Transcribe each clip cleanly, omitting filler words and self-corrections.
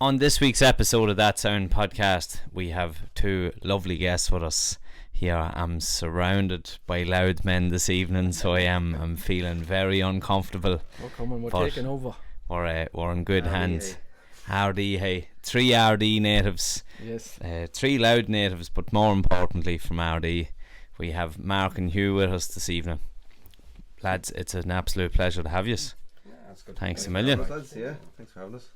On this week's episode of That Sound podcast, we have two lovely guests with us. Here I'm surrounded by loud men this evening, so I'm feeling very uncomfortable. We're coming, we're taking over. We're in good hands. RD, hey. 3 RD natives. Yes. 3 loud natives, but more importantly from RD, we have Mark and Hugh with us this evening. Lads, it's an absolute pleasure to have you. Yeah, that's good. Thanks a million. Yeah, thanks for having us.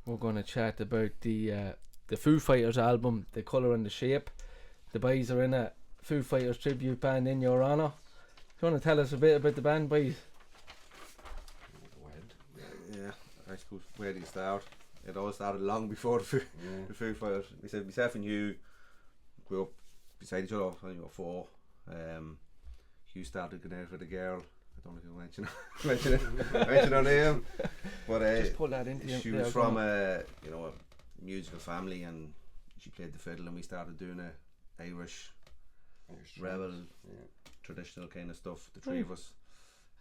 We're going to chat about the Foo Fighters album, The Colour and the Shape. The boys are in a Foo Fighters tribute band in your honour. Do you want to tell us a bit about the band, boys? Go ahead. Yeah, I suppose where did it start? It all started long before the Foo Fighters. We said myself and Hugh grew up beside each other. I think we were 4. Hugh started going out with a girl. I don't know if you mention her name, but just pull that into she was from a musical family, and she played the fiddle, and we started doing a Irish rebel, traditional kind of stuff. The 3 of us,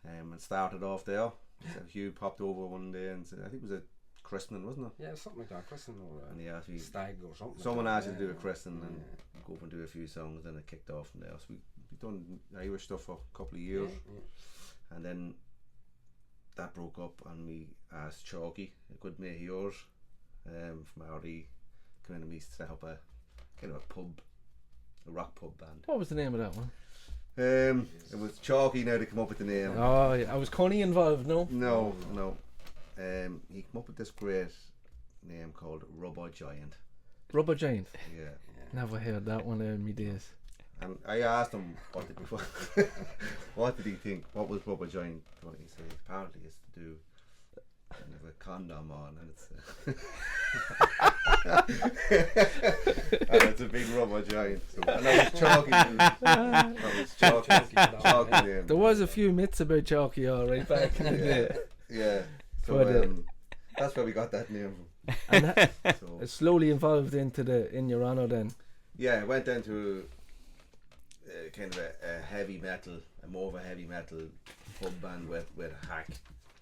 and started off there. So Hugh popped over one day and said, I think it was a christening, wasn't it? Yeah, something like that, christening or and stag or something. Someone like asked that. you to do a christening and go up and do a few songs, and it kicked off from there. So we've done Irish stuff for a couple of years. And then that broke up, and we asked Chalky, a good mate of yours, from RD, come in and we set up a kind of a rock pub band. What was the name of that one? It was Chalky now to come up with the name. Oh, I was Connie involved, no? No. He came up with this great name called Rubber Giant. Rubber Giant? Yeah. Never heard that one in my days. And I asked him what did he think? What was Rubber Giant? Well, he said apparently it's to do kind of a condom on, and it's a big rubber giant. So, and I was chalky. There was a few myths about Chalky alright back in the day. Yeah. So that's where we got that name from. And it slowly evolved into the In Your Honour then. Yeah, it went down to kind of a heavy metal, more of a heavy metal pub band with Hack.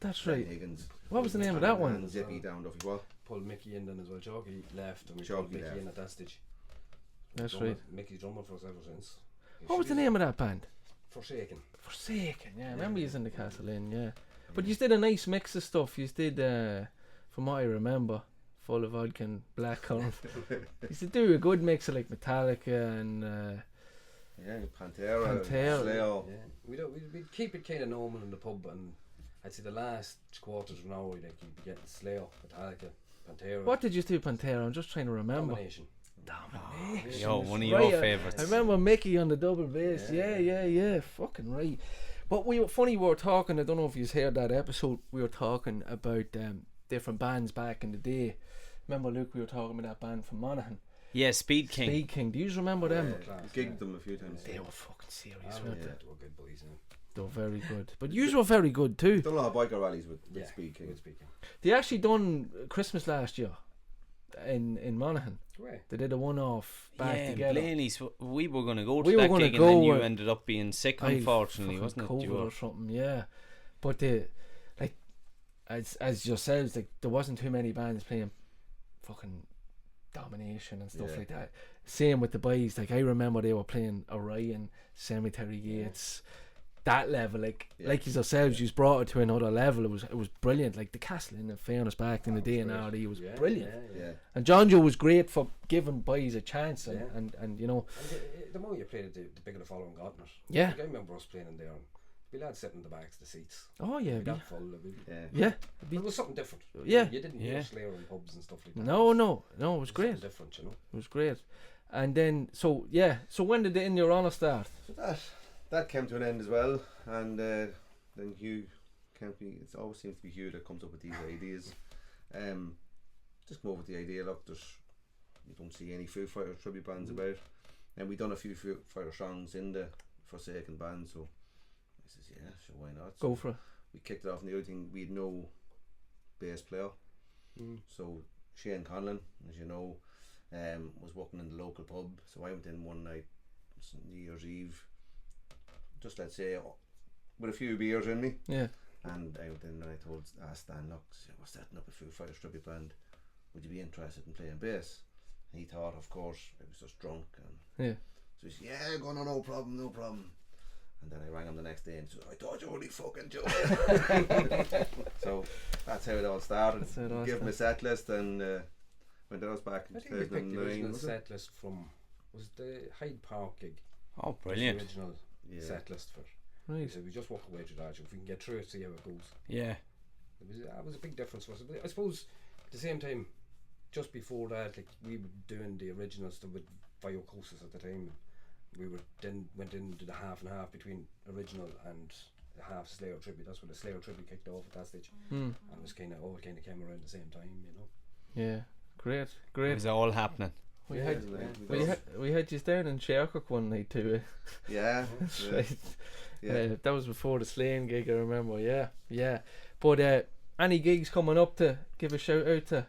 That's right. Higgins. What was the name of that one? And Zippy down Duffy Wall. Pulled Mickey in then as well. Chalky left and we Chalky pulled Mickey left. in at that stage. That's right. Mickey's drummer for us ever since. What was the name of that band? Forsaken. Forsaken, yeah. I remember you was in the Castle Inn, yeah. But you did a nice mix of stuff. You did, from what I remember, Full of Vodka and Blackcurrant. You used to do a good mix of like Metallica and Pantera. Yeah. We'd keep it kind of normal in the pub, and I'd say the last quarters of an hour we'd keep getting Slayer, Metallica, Pantera. What did you do, Pantera? I'm just trying to remember. Domination. Yo, one of Right, your favourites. I remember Mickey on the double bass. Yeah. Fucking right. But we were talking, I don't know if you've heard that episode, we were talking about different bands back in the day. Remember, Luke, we were talking about that band from Monaghan. Yeah, Speed King. Speed King. Do you remember them? Gigged them a few times. They were fucking serious, They weren't they? were good boys. They were very good. But you were very good too. Done a lot of biker rallies with Speed King. They actually done Christmas last year in Monaghan. Where? They did a one-off back together. Blaney's, we were going to go to We were that gonna gig go, and then you ended up being sick, unfortunately, wasn't it? COVID or something, yeah. But like as yourselves, like there wasn't too many bands playing fucking Domination and stuff like that. Same with the boys. Like I remember they were playing Orion, Cemetery Gates. That level, like yourselves, you brought it to another level. It was brilliant. Like the Castle Inn, in fairness, back in the day in RD was brilliant. Yeah. And John Joe was great for giving boys a chance, and you know. And the more you played it, the bigger the following got in it. Yeah. Like, I remember us playing in there. We lads sitting in the backs of the seats. Oh yeah, That full. yeah. But it was something different. Yeah. You didn't hear Slayer in pubs and stuff like that. No, it was great. Different, you know. It was great. And then so when did the In Your Honour start? So that came to an end as well, and then Hugh can't be. It always seems to be Hugh that comes up with these ideas. Just come up with the idea. Look, you don't see any Foo Fighters tribute bands about, and we done a few Foo Fighter songs in the Forsaken band. So I says, yeah, sure, why not? Go for it. We kicked it off, and the other thing, we had no bass player. So Shane Conlon, as you know, was working in the local pub. So I went in one night, New Year's Eve, just let's say with a few beers in me. Yeah. And I went in and I told Stan, look, we're setting up a Foo Fighters tribute band. would you be interested in playing bass? And he thought, of course, I was just drunk, and Yeah. so he said, yeah, go, no problem, no problem. And then I rang him the next day and he said, I thought you were only fucking joking. So that's how it all started. That's how it all Give him a set list, and when that was back in I think we picked the 2009, original was it? set list from, was it the Hyde Park gig? Oh, Was brilliant. the original Yeah. set list for it. Right. So we just walk away through that. If we can get through it, see how it goes. Yeah. That was a big difference for us. But I suppose at the same time, just before that, like we were doing the original stuff with Viocosis at the time. We went into the half and half between original and the half Slayer tribute. That's when the Slayer tribute kicked off at that stage, and it was kind of came around the same time, you know. Yeah. Great. It was all happening. We Yeah, had yeah. we had you down in Shercock one night too. Yeah, yeah, Right. yeah. That was before the Slane gig, I remember. Yeah. But any gigs coming up to give a shout out to?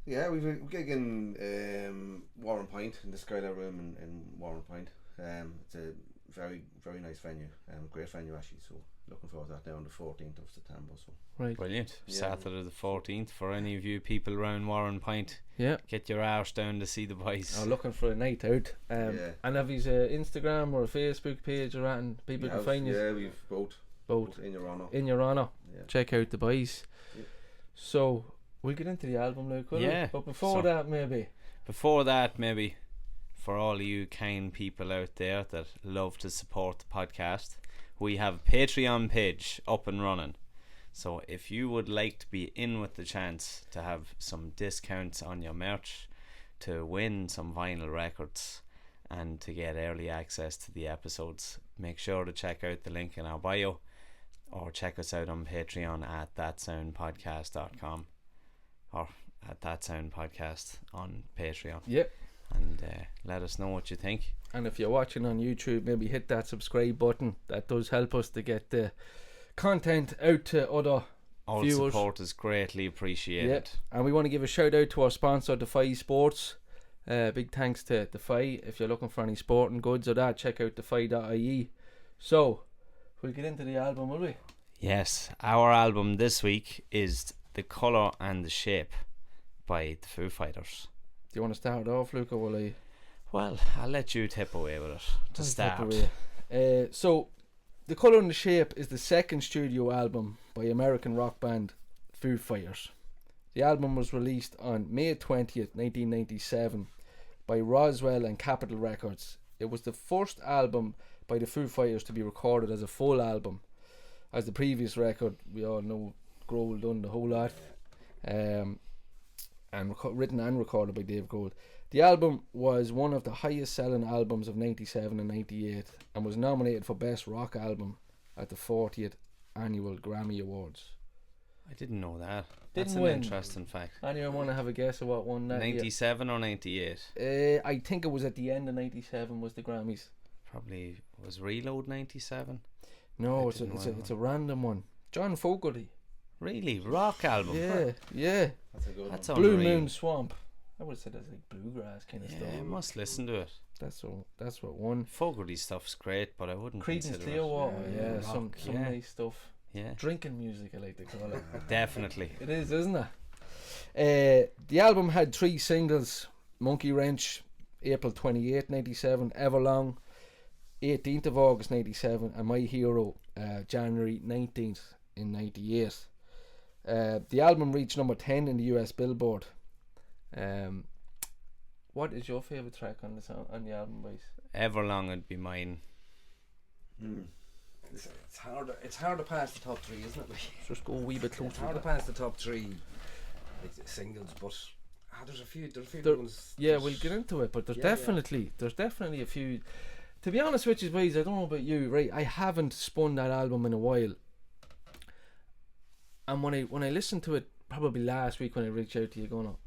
Yeah, we've a gig in Warren Point, in the Skylar Room in Warren Point. It's a very, very nice venue, great venue actually. So looking forward to that now on the 14th of September. So Right. Brilliant. Yeah. Saturday the 14th. For any of you people around Warren Point, Yeah. get your arse down to see the boys. I'm looking for a night out. Yeah. And have you an Instagram or a Facebook page or anything? People can find you Yeah, we've both in your honour. in your honour. Yeah. Check out the boys. Yeah. So we'll get into the album, Luke. Will we? Yeah. But before So- that, maybe. Before that, maybe for all of you kind people out there that love to support the podcast, we have a Patreon page up and running. So if you would like to be in with the chance to have some discounts on your merch, to win some vinyl records, and to get early access to the episodes, make sure to check out the link in our bio, or check us out on Patreon at thatsoundpodcast.com, or at That Sound Podcast on Patreon. Yep. And let us know what you think. And if you're watching on YouTube, maybe hit that subscribe button. That does help us to get the content out to other All viewers. support is greatly appreciated. Yep. And we want to give a shout out to our sponsor, Defy Sports. Big thanks to Defy. If you're looking for any sporting goods or that, check out defy.ie. So, we'll get into the album, will we? Yes, our album this week is The Colour and the Shape by the Foo Fighters. Do you want to start off, Luke, or will I? Well, I'll let you tip away with it to I'll start. tip away. So, The Colour and the Shape is the second studio album by American rock band Foo Fighters. The album was released on May 20th, 1997 by Roswell and Capitol Records. It was the first album by the Foo Fighters to be recorded as a full album. As the previous record, we all know Grohl done the whole lot. And written and recorded by Dave Grohl. The album was one of the highest selling albums of 97 and 98 and was nominated for Best Rock Album at the 40th Annual Grammy Awards. I didn't know that. That's Didn't an win. interesting fact. Anyone want to have a guess of what won that? 97 or 98? I think it was at the end of 97 was the Grammys. Probably was Reload 97. No, I it's didn't a random one. John Fogerty. Really? Rock album? Yeah. That's a good That's one. Blue unreal. Moon Swamp. I would have said that's like bluegrass kind of Yeah, stuff. I must listen to it. That's what won. Fogerty stuff's great, but I wouldn't Creedence consider it. Clearwater. Yeah, Yeah, rock, some yeah. nice stuff. Yeah, Drinking music, I like to call it. definitely. It is, isn't it? The album had 3 singles: Monkey Wrench, April 28, 97, Everlong, 18th of August 97, and My Hero, January 19th in 98. The album reached number 10 in the US Billboard. What is your favourite track on the song, on the album, boys? Everlong would be mine. It's hard to pass the top 3, isn't it? Like, Just go a wee bit it's closer. hard to pass the top 3 like singles, but there's a few There- good ones. Yeah, we'll get into it, but there's Yeah, definitely a few. To be honest with you, boys, I don't know about you, right? I haven't spun that album in a while, and when I listened to it, probably last week when I reached out to you,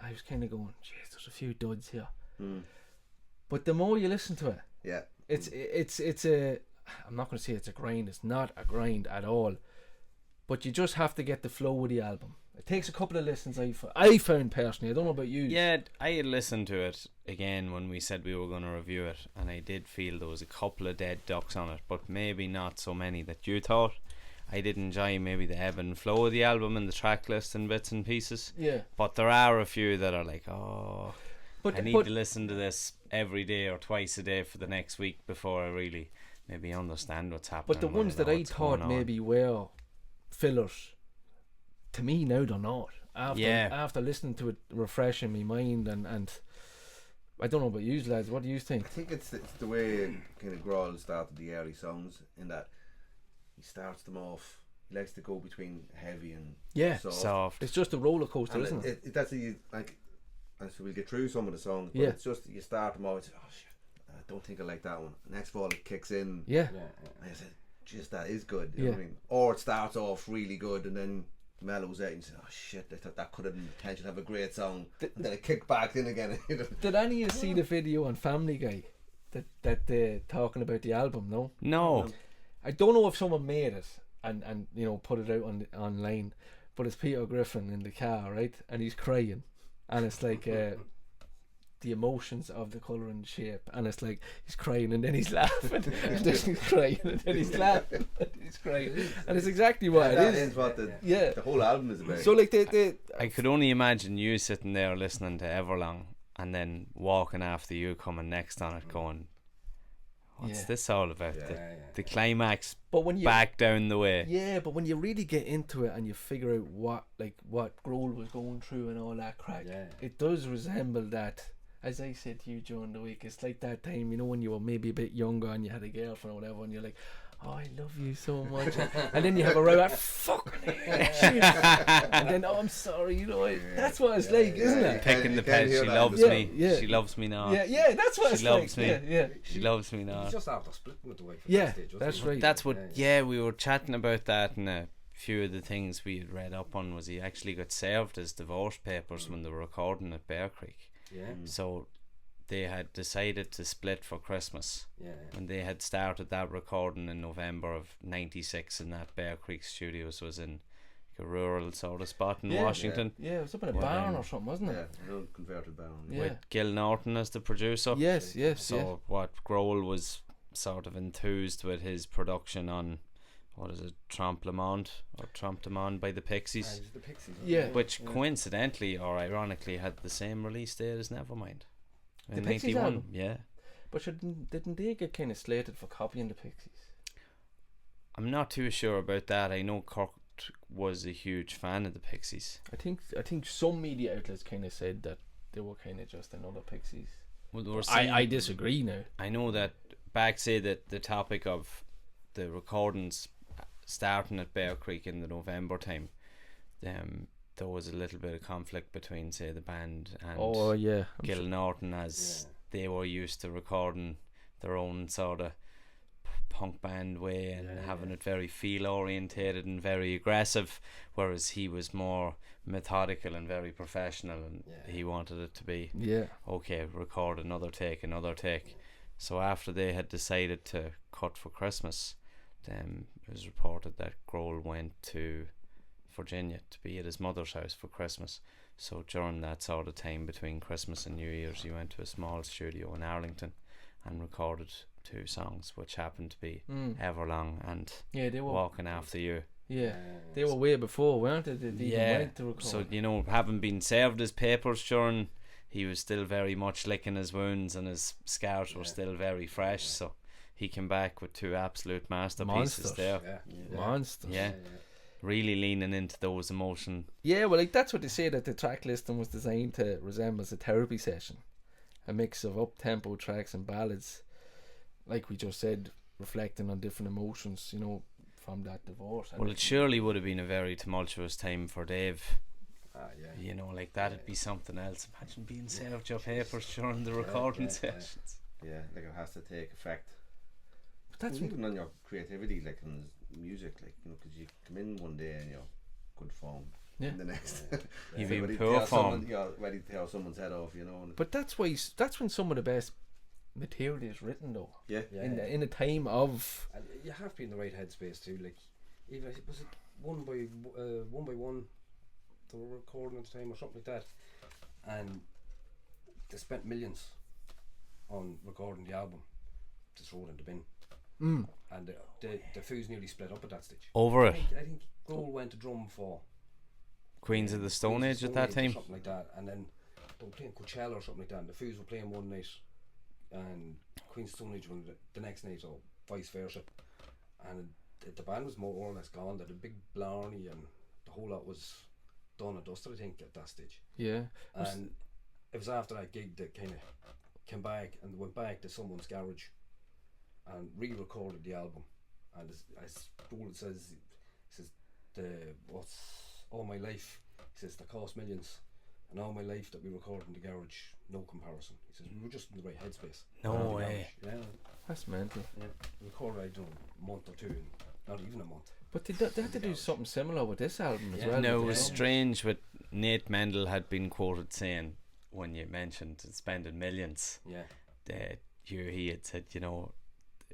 I was kind of going, jeez, there's a few duds here. But the more you listen to it, Yeah. it's a. I'm not going to say it's a grind. It's not a grind at all. But you just have to get the flow with the album. It takes a couple of listens. I found personally. I don't know about you. Yeah, I had listened to it again when we said we were going to review it, and I did feel there was a couple of dead ducks on it, but maybe not so many that you thought. I did enjoy maybe the ebb and flow of the album and the track list and bits and pieces. Yeah. But there are a few that are like, oh, But I need to listen to this every day or twice a day for the next week before I really maybe understand what's happening. But the ones that I thought maybe were fillers, to me now they're not. After listening to it, refreshing my mind, and I don't know about you lads, what do you think? I think it's the way kind of Grohl started the early songs, in that he starts them off. He likes to go between heavy and soft. It's just a roller coaster, and isn't it? That's like, and so we'll get through some of the songs. But it's just you start them off. And say, oh shit, I don't think I like that one. Next of all, it kicks in. Yeah. And I said, just that is good. You know what I mean? Or it starts off really good and then mellows out and you say, oh shit, I thought that could have been potential to have a great song, and then it kicked back in again. Did any of you see the video on Family Guy that talking about the album? No. I don't know if someone made it and you know put it out online, but it's Peter Griffin in the car, right, and he's crying, and it's like the emotions of the colour and shape, and it's like he's crying and then he's laughing and then he's crying and then he's laughing and he's crying, and it's exactly what it is. That is what the whole album is about. So like I could only imagine you sitting there listening to Everlong and then walking after you coming next on it going, what's this all about? The climax, but when you back down the way. Yeah, but when you really get into it and you figure out what Grohl was going through and all that crack, it does resemble that. As I said to you during the week, it's like that time, you know, when you were maybe a bit younger and you had a girlfriend or whatever, and you're like, oh, I love you so much, and then you have a row out, fucking and then, oh, I'm sorry, you know, that's what it's like, isn't it? Picking the pet, she loves me. She loves me now. Yeah, that's what it's like. She loves me. She loves me now. He's just after splitting with the wife. That's right. That's what. We were chatting about that, and a few of the things we had read up on was he actually got served his divorce papers when they were recording at Bear Creek. So they had decided to split for Christmas. And they had started that recording in November of '96 in that Bear Creek Studios, was in a rural sort of spot in Washington. It was up in a barn or something, wasn't it? Yeah, an converted barn. With Gil Norton as the producer. Yes. So what Grohl was sort of enthused with his production on, what is it, Trompe le Monde or Trompe le Monde by the Pixies. The Pixies. Which coincidentally or ironically had the same release date as Nevermind. The Pixies album? Yeah. But didn't they get kind of slated for copying the Pixies? I'm not too sure about that. I know Kurt was a huge fan of the Pixies. I think some media outlets kind of said that they were kind of just another Pixies. Well, they were saying, I disagree now. I know that back, say that the topic of the recordings starting at Bear Creek in the November time, there was a little bit of conflict between, say, the band and Gil Norton, as they were used to recording their own sort of punk band way and having it very feel orientated and very aggressive, whereas he was more methodical and very professional, and he wanted it to be okay, record another take. So after they had decided to cut for Christmas, it was reported that Grohl went to Virginia to be at his mother's house for Christmas. So during that sort of time between Christmas and New Year's, he went to a small studio in Arlington and recorded 2 songs, which happened to be Everlong and they were Walking After You. They were way before, weren't they? They even went to record. So, you know, having been served his papers during, he was still very much licking his wounds and his scars were still very fresh. So he came back with 2 absolute masterpieces there. Monsters. Really leaning into those emotions. Yeah, well, like that's what they say, that the track listing was designed to resemble a therapy session, a mix of up-tempo tracks and ballads, like we just said, reflecting on different emotions, you know, from that divorce. Well, it surely would have been a very tumultuous time for Dave. You know, like that'd be something else. Imagine being served your papers during the recording sessions. Like it has to take effect. But that's even on your creativity, like on music, like, you know, because you come in one day and you're good form, and the next you've been poor form. You're ready to tear someone's head off, you know. But that's when some of the best material is written, though. In a time of, and you have to be in the right headspace too. Like, even was it one by one they were recording at the time or something like that, and they spent millions on recording the album to throw it in the bin. Mm. and the Foos nearly split up at that stage. Over I it. think Grohl went to drum for Queens of the Stone Queens Age of at Stone that Age or time. something like that, and then they were playing Coachella or something like that, and the Foos were playing one night, and Queens of Stone Age were the next night, or vice versa, and the band was more or less gone. They had a big Blarney, and the whole lot was done and dusted, I think, at that stage. Yeah. And it was after that gig that kind of came back and went back to someone's garage and re-recorded the album. And as Roland says, what's All My Life, he says, the cost millions, and All My Life that we recorded in the garage, no comparison. He says, we were just in the right headspace. No In the way. garage. Yeah, That's mental. yeah. We recorded, I don't know, a month or two, not even a month. But they had to do something similar with this album as Yeah. well. No, it with was the- strange. With Nate Mendel had been quoted saying, when you mentioned spending millions, Yeah. that he had said, you know,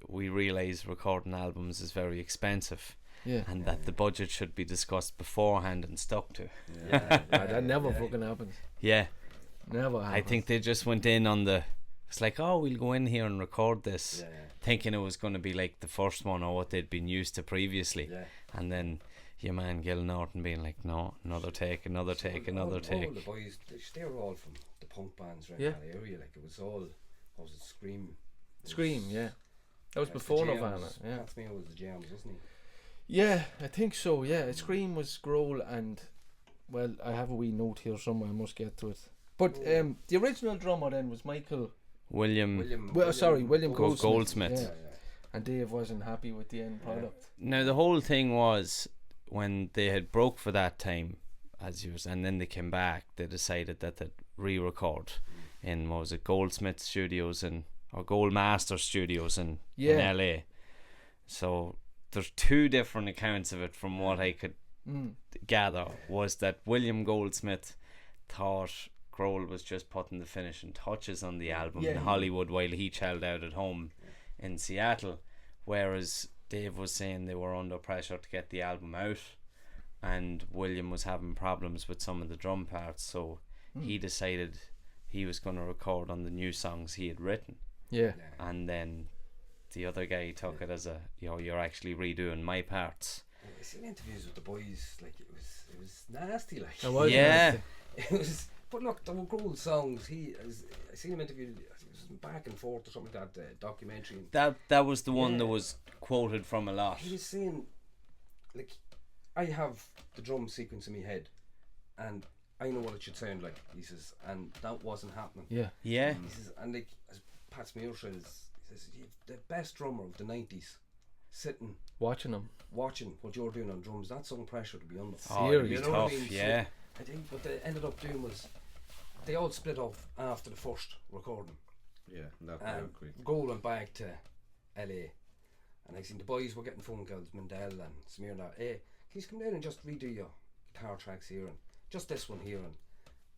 we realise recording albums is very expensive, Yeah. and that the budget should be discussed beforehand and stuck to. Yeah, That never fucking happens. Yeah, Never happens. I think they just went in on the. It's like, oh, we'll go in here and record this, Yeah, thinking it was going to be like the first one or what they'd been used to previously, yeah. and then your man Gil Norton being like, no, another take, another take, another all take. the boys, they were all from the punk bands around Yeah. that area. Like, it was all, what was it, Scream? It Scream, was- yeah. That was the before Jams. Nirvana, yeah. That's me, it was the Jams, wasn't he? Yeah, I think so, yeah. Scream was Grohl and, well, I have a wee note here somewhere, I must get to it. But the original drummer then was Michael, William William Goldsmith. Goldsmith. Yeah. Yeah. And Dave wasn't happy with the end product. Now the whole thing was when they had broke for that time, as you was, and then they came back. They decided that they'd re-record in, what was it, Goldsmith Studios or Goldmaster Studios in LA. So there's two different accounts of it from what I could gather. Was that William Goldsmith thought Grohl was just putting the finishing touches on the album in Hollywood while he chilled out at home in Seattle, whereas Dave was saying they were under pressure to get the album out, and William was having problems with some of the drum parts, so he decided he was going to record on the new songs he had written. Yeah. And then the other guy took it as a, you know, you're actually redoing my parts. I seen interviews with the boys, like, it was nasty, like. It was Yeah. nasty. It was, but look, the Grohl songs, I seen him interviewed, it was back and forth or something like that, documentary. And That was the one Yeah. that was quoted from a lot. he was saying, like, I have the drum sequence in my head, and I know what it should sound like, he says, and that wasn't happening. Yeah. Yeah. He says, and like, as Pat Smear says, he says, you've the best drummer of the 90s sitting Watching them. watching what you're doing on drums, that's some pressure to be under. Oh, it'd be Serious. You know what tough, I mean? So yeah. I think what they ended up doing was they all split off after the first recording. Yeah, that And quick. Grohl went back to LA, and I seen the boys were getting phone calls, Mendel and Smearna, hey, can you come down and just redo your guitar tracks here, and just this one here, and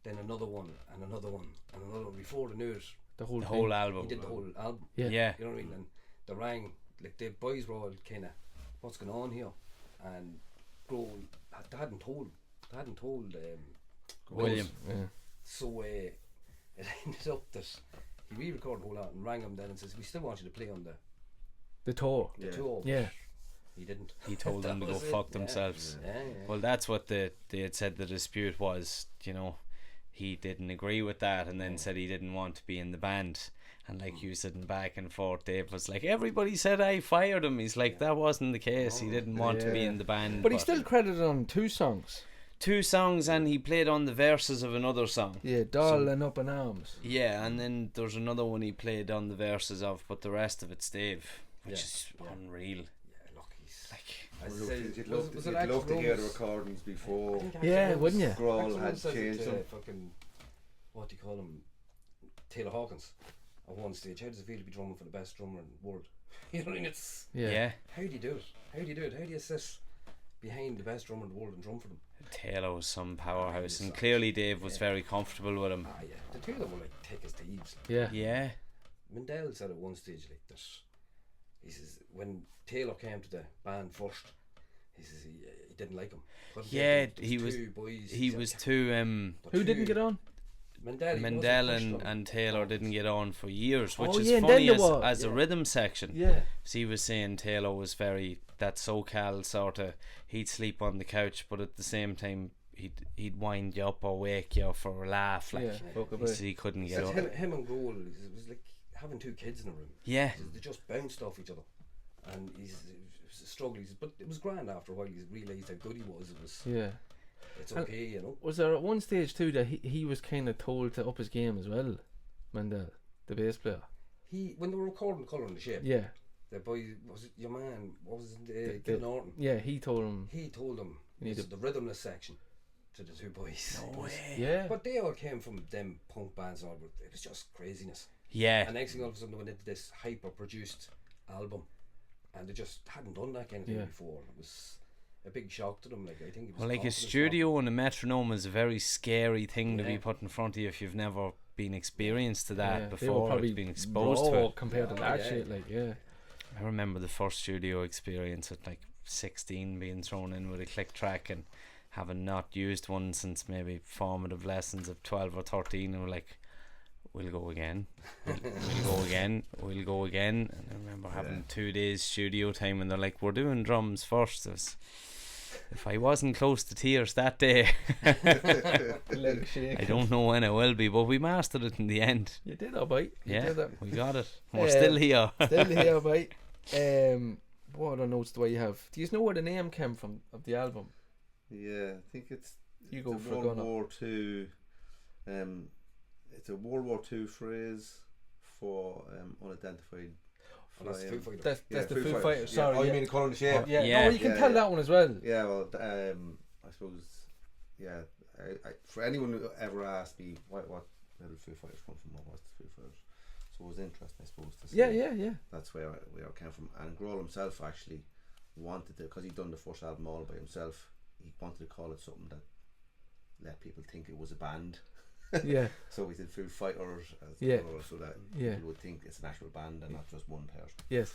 then another one, and another one, and another one, before they knew it, The whole The thing. whole album. he did the whole album. Yeah. Yeah. You know what I mean? And they rang, like, the boys were all kind of, what's going on here? And Grohl, they hadn't told William. Yeah. so it ended up that he re-recorded a whole lot and rang him then and says, we still want you to play on The tour. the Yeah. tour. Yeah. He didn't. He told them to That go was it, fuck yeah. themselves. Yeah, yeah. Well, that's what they had said the dispute was, you know, he didn't agree with that, and then said he didn't want to be in the band. And like you sitting back and forth, Dave was like, everybody said I fired him. He's like, that wasn't the case. He didn't want to be Yeah. in the band. But he's still credited on 2 songs. 2 songs, and he played on the verses of another song. Yeah, Doll and Up in Arms. Yeah, and then there's another one he played on the verses of, but the rest of it's Dave, which Yeah, is yeah. unreal. Yeah, look, he's Like, as I Well, said, look, you'd was love, it you'd love to hear the Rose? recordings I before think Yeah, Axl wouldn't you? Grohl Axl had said it changed to them. fucking, what do you call him, Taylor Hawkins at one stage. How does it feel to be drumming for the best drummer in the world? You know what I mean? It's yeah. how do you do it? How do you do it? How do you sit behind the best drummer in the world and drum for them? Taylor was some powerhouse, and clearly Dave was very comfortable with him. Ah, yeah. The two of them were like thick as thieves. Yeah. Yeah. Mendel said at one stage like that. He says when Taylor came to the band first, he says he didn't like him. But Yeah, there he was was- two boys. He said, was too "The Who two- didn't get on? Mendel and Taylor didn't get on for years, which Oh, is yeah, and funny then there as a was- rhythm section. Yeah. So he was saying Taylor was very that SoCal sort of. He'd sleep on the couch, but at the same time he'd wind you up or wake you up for a laugh. Like Yeah, fuck he about. said he couldn't He get said up. him and Grohl, it was like having two kids in a room. Yeah, They just bounced off each other, and it was a struggle. But it was grand after a while. He realised how good he was. Yeah. It's And- okay, you know. Was there at one stage too that he was kind of told to up his game as well, Mendel, the bass player? When they were recording Colour and the Shape, Yeah. the boy was it your man. What was it? The- Gil Norton. Yeah, he told him. He told him You need this is the rhythmless section to the two boys. no way. Yeah. But they all came from them punk bands and all, but it was just craziness. Yeah, And next thing all of a sudden they went into this hyper produced album, and they just hadn't done that kind of thing Yeah. before. It was a big shock to them. Like I think it was well, like a confidence studio and a metronome is a very scary thing to be Yeah. put in front of you if you've never been experienced to Yeah, that they were before, probably been exposed to raw it. compared to Oh, that yeah. shit. Like, yeah. I remember the first studio experience at like 16 being thrown in with a click track and having not used one since maybe formative lessons of 12 or 13, and we're like, we'll go again, we'll go again, we'll go again. And I remember having 2 days studio time and they're like, we're doing drums first. If I wasn't close to tears that day, Leg shake. I don't know when I will be, but we mastered it in the end. You did alright. You Yeah, did it. we got it. We're still here. Still here, mate. What other notes do I have? Do you know where the name came from of the album? Yeah, I think it's You go it's a for a World gunner. War Two. It's a World War Two phrase for unidentified. Oh, that's the flying- Foo Fighters. That's the Foo Fighters. Fighters. Yeah. Sorry. Oh, you yeah. mean Colour and the Shape? Yeah. Yeah. No, you can Yeah, tell yeah. that one as well. Yeah, well, I suppose, yeah. For anyone who ever asked me where did Foo Fighters come from, or what's the Foo Fighters, so it was interesting, I suppose, to see. Yeah. That's where it came from. And Grohl himself actually wanted to, because he'd done the first album all by himself. He wanted to call it something that let people think it was a band. Yeah. So we did Foo Fighters as Yeah. colour, so that Yeah. people would think it's an actual band and not just one person. Yes.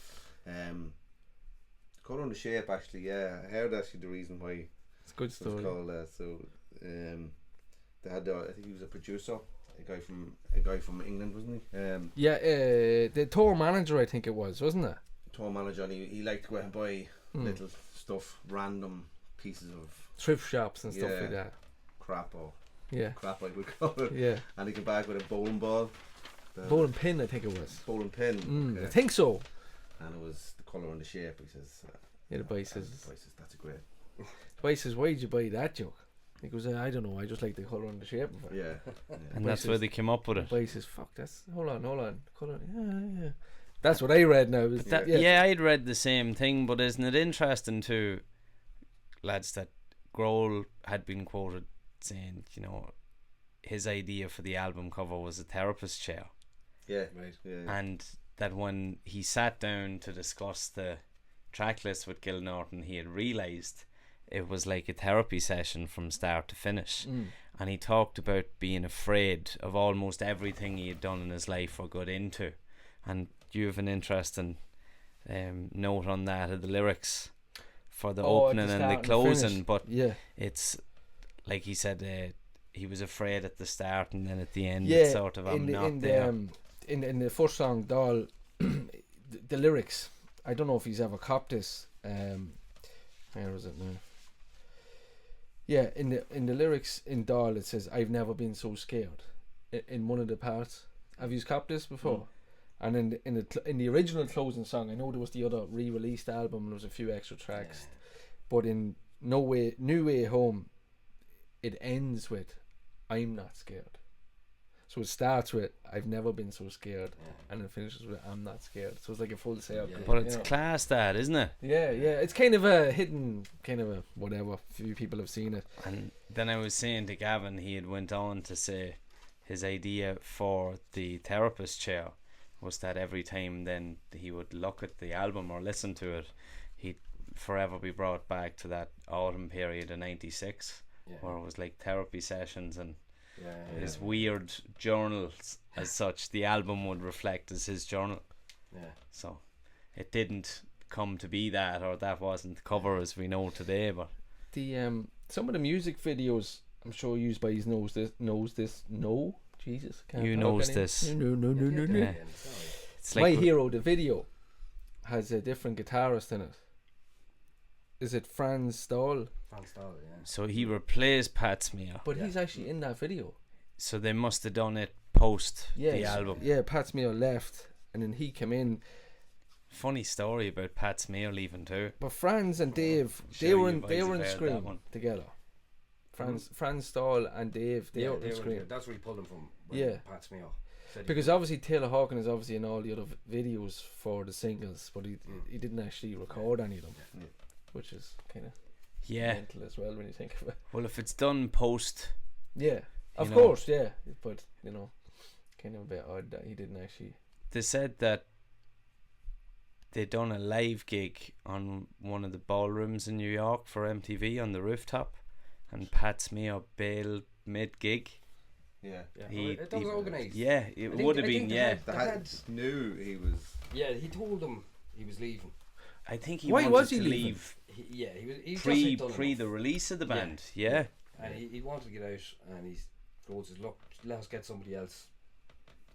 Colour and the Shape, actually, yeah. I heard actually the reason why It's a good it was story. called that. So they had I think he was a producer, a guy from England, wasn't he? Yeah. The tour manager, I think it was, wasn't it? Tour manager, and he liked to go out and buy Hmm. little stuff, random pieces of Thrift shops and stuff Yeah. like that. crap, or Yeah. crap I would call it. Yeah. And he came back with a bowling ball, the Bowling pin, I think it was. bowling pin, I think so. and it was the colour and the shape. He says, Yeah, the boy and says, the boy says, that's a great. the boy says, why'd you buy that joke? He goes, I don't know, I just like the colour and the shape of it. Yeah, And that's where they came up with The it. boy says, fuck, that's, hold on, colour, yeah. That's what I read now. Was That, yeah. yeah, I'd read the same thing, but isn't it interesting too, lads, that Grohl had been quoted saying, you know, his idea for the album cover was a therapist chair, yeah, Right. yeah. and that when he sat down to discuss the track list with Gil Norton, he had realised it was like a therapy session from start to finish. And he talked about being afraid of almost everything he had done in his life or got into. And you have an interesting note on that of the lyrics for the opening and the closing, but yeah, it's like he said he was afraid at the start and then at the end yeah. it's sort of I'm in the, not in there. The, in the first song, Doll, the lyrics. I don't know if he's ever copped this. Where is it now? Yeah, in the lyrics in Doll it says, "I've never been so scared." In one of the parts, have you copped this before? And in the original closing song, I know there was the other re-released album. There was a few extra tracks, but in New Way Home, it ends with, "I'm not scared." So it starts with, "I've never been so scared," and it finishes with, "I'm not scared." So it's like a full circle. Yeah. But it's you know. class, that, isn't it? Yeah. It's kind of a hidden, kind of a whatever. Few people have seen it. And then I was saying to Gavin, he had went on to say his idea for the therapist chair was that every time then he would look at the album or listen to it, he'd forever be brought back to that autumn period in '96, where it was like therapy sessions and his weird journals as such. The album would reflect as his journal. So it didn't come to be that, or that wasn't the cover as we know today. But The some of the music videos, I'm sure used by his knows this. Do Jesus, can't You talk knows any- this. No. Yeah. Sorry. It's My like Hero, the video, has a different guitarist in it. Is it Franz Stahl? Fan style, yeah. so he replaced Pat Smear. But Yeah. he's actually in that video. So they must have done it post Yeah, the album. Yeah, Pat Smear left, and then he came in. Funny story about Pat Smear leaving too. But Franz and Dave, Sure they were you in boys they were have in heard that Scream one. together. Franz Stahl and Dave, they were in Scream. That's where he pulled him from. Yeah. Pats me off. Because obviously Taylor Hawkins is obviously in all the other videos for the singles, but he didn't actually record any of them, Yeah. which is kind of Yeah. mental as well when you think of it. Well, if it's done post, Yeah, of know. course, yeah, but kind of a bit odd that he didn't actually. they said that they done a live gig on one of the ballrooms in New York for MTV on the rooftop, and Pat Smear bailed mid gig. Yeah. Yeah. He- That was he- organised. Yeah, it would have been. Yeah, They knew he was. Yeah, he told them he was leaving. I think he Why wanted was he to leaving? leave He was. He pre the release of the band. Yeah. And he wanted to get out, and he says, "Look, let us get somebody else."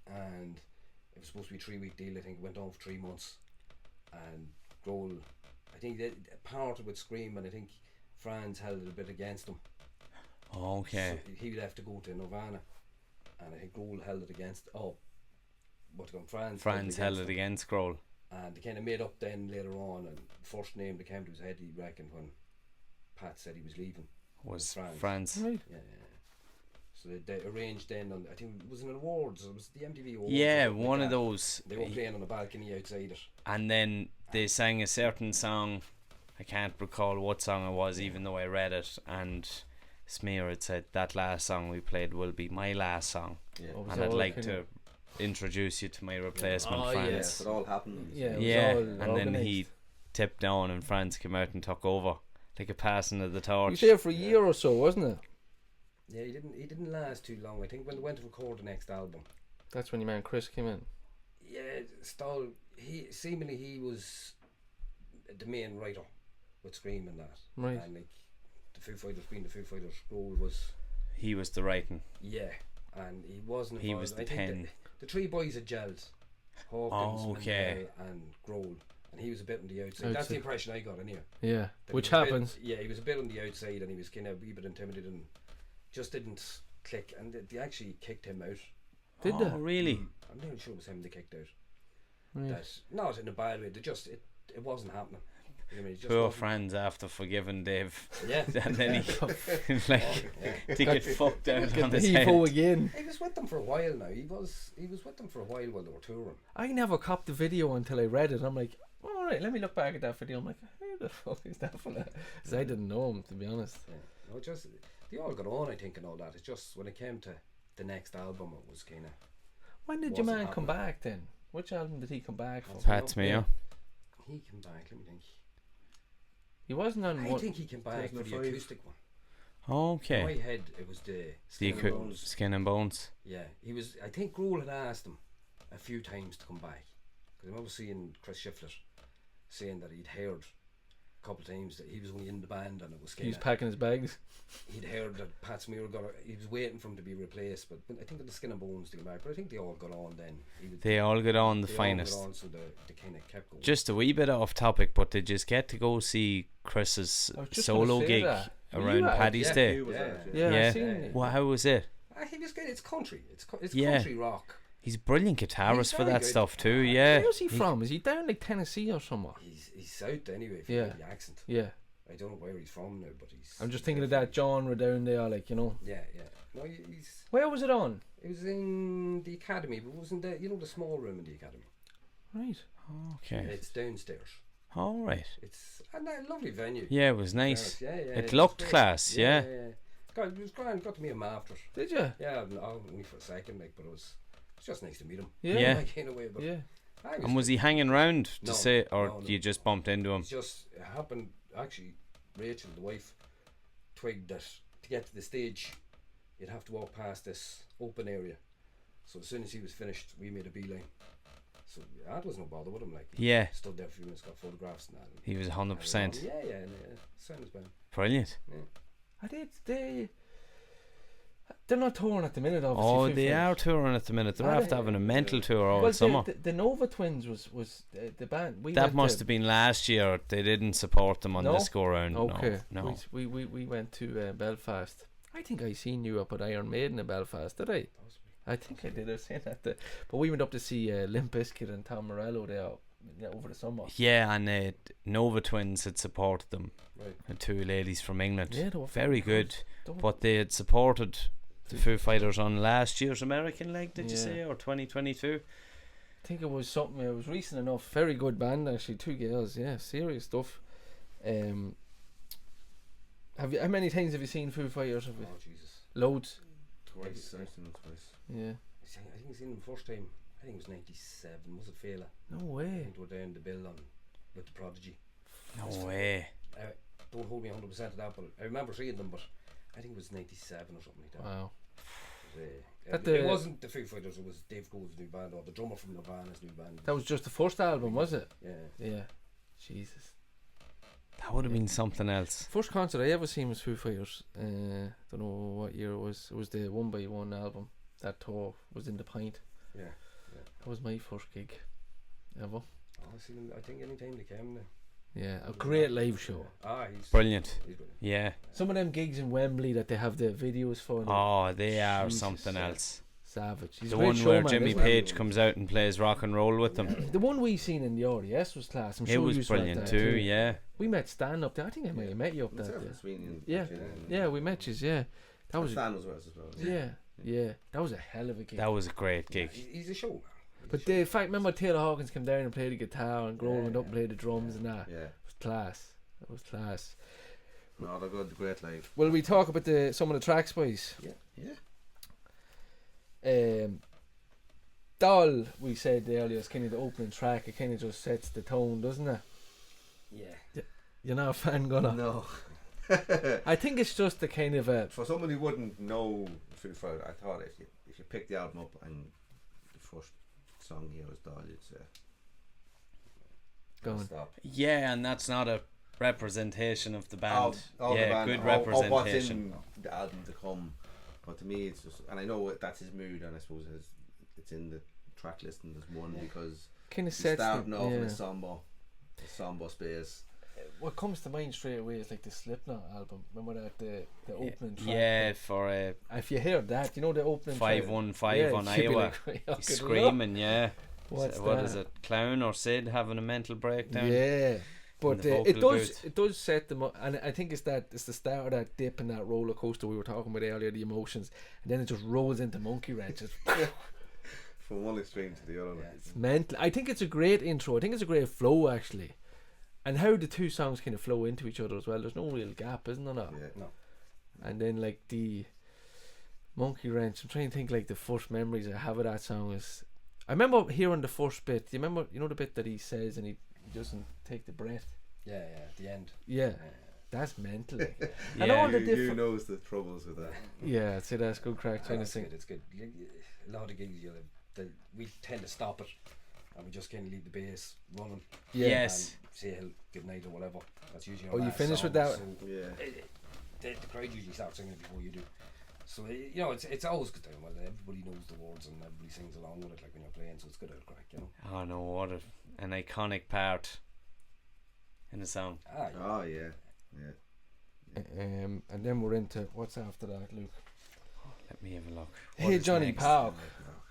And it was supposed to be a 3-week deal. I think it went on for 3 months. And Grohl, I think they parted with Scream, and I think Franz held it a bit against him. Okay. So he left to go to Nirvana, and I think Grohl held it against. Franz held it against Grohl. And they kind of made up then later on, and the first name that came to his head, he reckoned, when Pat said he was leaving. Was Franz. Franz. Right. Yeah. So they arranged then on, I think it was an awards. It was the MTV Awards. Yeah, or something one like of that. those. They were playing on the balcony outside it. And then they sang a certain song. I can't recall what song it was, even though I read it. And Smear had said that last song we played will be my last song, Yeah. Oh, was and it I'd all like kind to of- introduce you to my replacement, Oh, Franz. Yes, it all happened. Yeah, it was Yeah, all and then he organised. tipped down, and Franz came out and took over, like a passing of the He was torch. there for a year or so, wasn't it? Yeah, he didn't last too long. I think when they went to record the next album. That's when your man Chris came in. Yeah, Stahl. He was the main writer with Scream and that. Right. And like the Foo Fighters, being the Foo Fighters, Grohl was. He was the writing. Yeah, and he wasn't. He involved. was the I think pen. The three boys had gelled. Hawkins, Oh, okay. Mandel and Grohl, and he was a bit on the outside. That's the impression I got anyway. Yeah, That which he was a bit- happens. Yeah, he was a bit on the outside, and he was kind of a wee bit intimidated, and just didn't click. And they actually kicked him out. Did Oh, they? really? I'm not sure it was him they kicked out. Right. That not in a bad way. They just it wasn't happening. You know what I mean? It just Poor wasn't- Franz after forgiving Dave. Yeah. And then he like Yeah. to get fucked out on Get the his Evo head. again. He was with them for a while now. He was with them for a while they were touring. I never copped the video until I read it. I'm like, all right, let me look back at that video. I'm like, who the fuck is that fella? Because I didn't know him, to be honest. Yeah. No, just they all got on, I think, and all that. It's just when it came to the next album, it was kind of. When did your Wasn't man come happening. back then? Which album did he come back from? Pat Pat Smear. He came back. Let me think. He wasn't on I one. think he came back for the 2005. acoustic one. In Okay. my head, it was the The Skin and Bones. Skin and Bones. Yeah, he was. I think Grohl had asked him a few times to come back, because I remember seeing Chris Shiflett saying that he'd heard a couple of times that he was only in the band and it was He was kind of. packing his bags. He'd heard that Pat Smear he was waiting for him to be replaced, but I think the Skin and Bones to come back. But I think they all got on then. They all got on the they all finest. got on, so they kind of kept going. Just a wee bit off topic, but did you just get to go see Chris's I was just solo gonna say gig that. Were around you at it? Paddy's Yeah. Day? He was Yeah. at it, Yeah, Yeah. I seen Yeah. it. Well, how was it? He was good. It's country. It's Yeah. country rock. He's a brilliant guitarist He's for very that good. stuff too. Yeah. Where's he from? Is he down like Tennessee or somewhere? He's south anyway. If you Yeah. get the accent. Yeah. I don't know where he's from now, but he's. I'm just thinking of that genre down there, like, you know. Yeah. No, he's. Where was it on? It was in the academy, but it wasn't the the small room in the academy. Right. Okay. It's downstairs. All right. It's a lovely venue. Yeah, it was nice. Yeah. It was looked great. class, yeah. God, it was grand. Got to meet him after. Did you? Yeah, only for a second, like, but it was just nice to meet him. Yeah. Like, in a way, but Yeah. And was he hanging around to No, say, or no. you just bumped into him? It's just it happened. Actually, Rachel, the wife, twigged that to get to the stage, you'd have to walk past this open area. So as soon as he was finished, we made a beeline. So that was no bother with him. Like, Yeah. stood there for a few minutes, got photographs and that. And He was carried 100%. on. Yeah. Sounds bad. Brilliant. I did. They. They're not touring at the minute, obviously. Oh, Foo they are Fighters. touring at the minute. They're Are after they? having a mental tour all Well, summer. the Nova Twins was the band. We That went must to, have been last year. They didn't support them on No? this go round. Okay. No. We went to Belfast. I think I seen you up at Iron Maiden in Belfast, did I? I think I did. I was saying that. But we went up to see Limp Bizkit and Tom Morello there over the summer. Yeah, and Nova Twins had supported them. Right. And two ladies from England. Yeah, they were Very fucking good. Don't- But they had supported the Foo Fighters on last year's American leg, did you Yeah. say? Or 2022? I think it was something. It was recent enough. Very good band actually. Two girls. Yeah, serious stuff. Have you? How many times have you seen Foo Fighters? Have you? Oh Jesus. Loads. Twice. I've seen them twice. Yeah. I think I seen them first time. I think it was '97. Was it Fela? No I way. think they were down the bill on with the Prodigy. No way. Don't hold me 100% to that, but I remember seeing them. But I think it was '97 or something like that. Wow. But, That it the- wasn't the Foo Fighters. It was Dave Grohl's new band or the drummer from Nirvana's new band. That was just the first album, was it? Yeah. Yeah. Jesus. That would have been something else. First concert I ever seen was Foo Fighters. Don't know what year it was. It was the One by One album. That tour was in the Pint. Yeah. That was my first gig ever. Oh, I seen them. I think anytime they came. Yeah, a great live show. He's Brilliant. He's brilliant. Yeah. Some of them gigs in Wembley that they have the videos for. Oh, they are Jesus, something yeah. else. Savage. He's The a great one where showman, Jimmy isn't he? Page comes out and plays rock and roll with them. The one we seen in the RDS was class. I'm It sure was you saw brilliant that too, yeah. We met Stan up there. I think I might have met you up Myself there. and Sweeney and Yeah. Jim and- Yeah, we met you. Yeah, that was Stan was with us as well. yeah. That was a hell of a gig. That was a great gig. He's a showman. But the fact, remember Taylor Hawkins came down and played the guitar and Grohl went up and played the drums and that. Yeah. It was class. That was class. No, they're good. Great live. Will we talk about some of the tracks, boys? Yeah. Doll, we said earlier, is kind of the opening track. It kind of just sets the tone, doesn't it? Yeah. You're not a fan, Gunnar? No. I think it's just the kind of a... For someone who wouldn't know Foo Fighters, I thought if you pick the album up and the first song here was Doll, you'd say Go on. stop. Yeah, and that's not a representation of the band. Of yeah, the band, good of what's representation. in the album to come. But to me, it's just, and I know that's his mood, and I suppose it's in the track listing as one because Kind of he's sets starting off in yeah. a somber space. What comes to mind straight away is like the Slipknot album. Remember that the opening track? Yeah, for a If you hear that, you know the opening track? 515 on you'd be Iowa. like, "Oh, He's good screaming, yeah. What's What that? is it? Clown or Sid having a mental breakdown? Yeah, but the it vocal does booth. it does set them up, and I think it's the start of that dip and that roller coaster we were talking about earlier, the emotions, and then it just rolls into monkey wrenches. From one extreme to the other. It's mental. I think it's a great intro. I think it's a great flow actually, and how the two songs kind of flow into each other as well. There's no real gap, isn't there? Now? Yeah. No. And then like the monkey wrench. I'm trying to think like the first memories I have of that song is. I remember hearing the first bit. Do you remember? You know the bit that he says and he doesn't take the breath. Yeah. At the end. Yeah, that's mental. Like. Yeah. And all the You different. knows the troubles with that. Yeah, I'd say that's good crack. Trying to It's sing. good. It's good. A lot of gigs, we tend to stop it, and we just kind of leave the bass running. Yeah. Yes. And say good night or whatever. That's usually. Oh, our you last finish with song, that? So Yeah. the crowd usually starts singing it before you do. So you know, it's always good time. Well, everybody knows the words and everybody sings along with it, like when you're playing. So it's good out crack, you know. Oh no, what an iconic part in the song. Yeah. Oh yeah. Yeah. And then we're into what's after that, Luke. Let me have a look. Hey What is Johnny next? Park.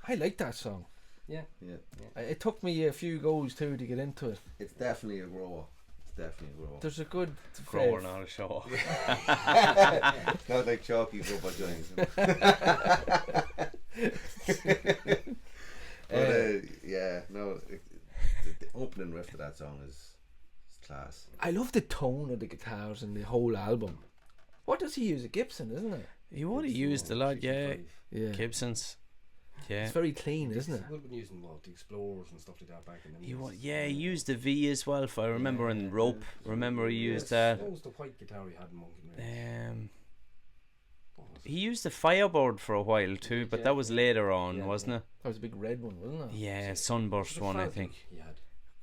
I like that song. Yeah. Yeah. It took me a few goes too to get into it. It's definitely a grower. It's definitely a grower. There's a good Grower, not a show. Not like Chalky's Rubber Joints. But yeah, no, the opening riff of that song is class. I love the tone of the guitars and the whole album. What does he use? A Gibson, isn't it? He would have used a lot, yeah. 65. Yeah. Gibsons. Yeah. It's very clean, isn't it? He would have been using the Explorers and stuff like that back in the He days. he used the V as well. If I remember in Rope, remember he used That that. was the white guitar he had in Monkey Ranch. What was it? He used the Firebird for a while too, but that was later on, Yeah, wasn't it? That was a big red one, wasn't it? Yeah, Was Sunburst it one, I Falcon think. He had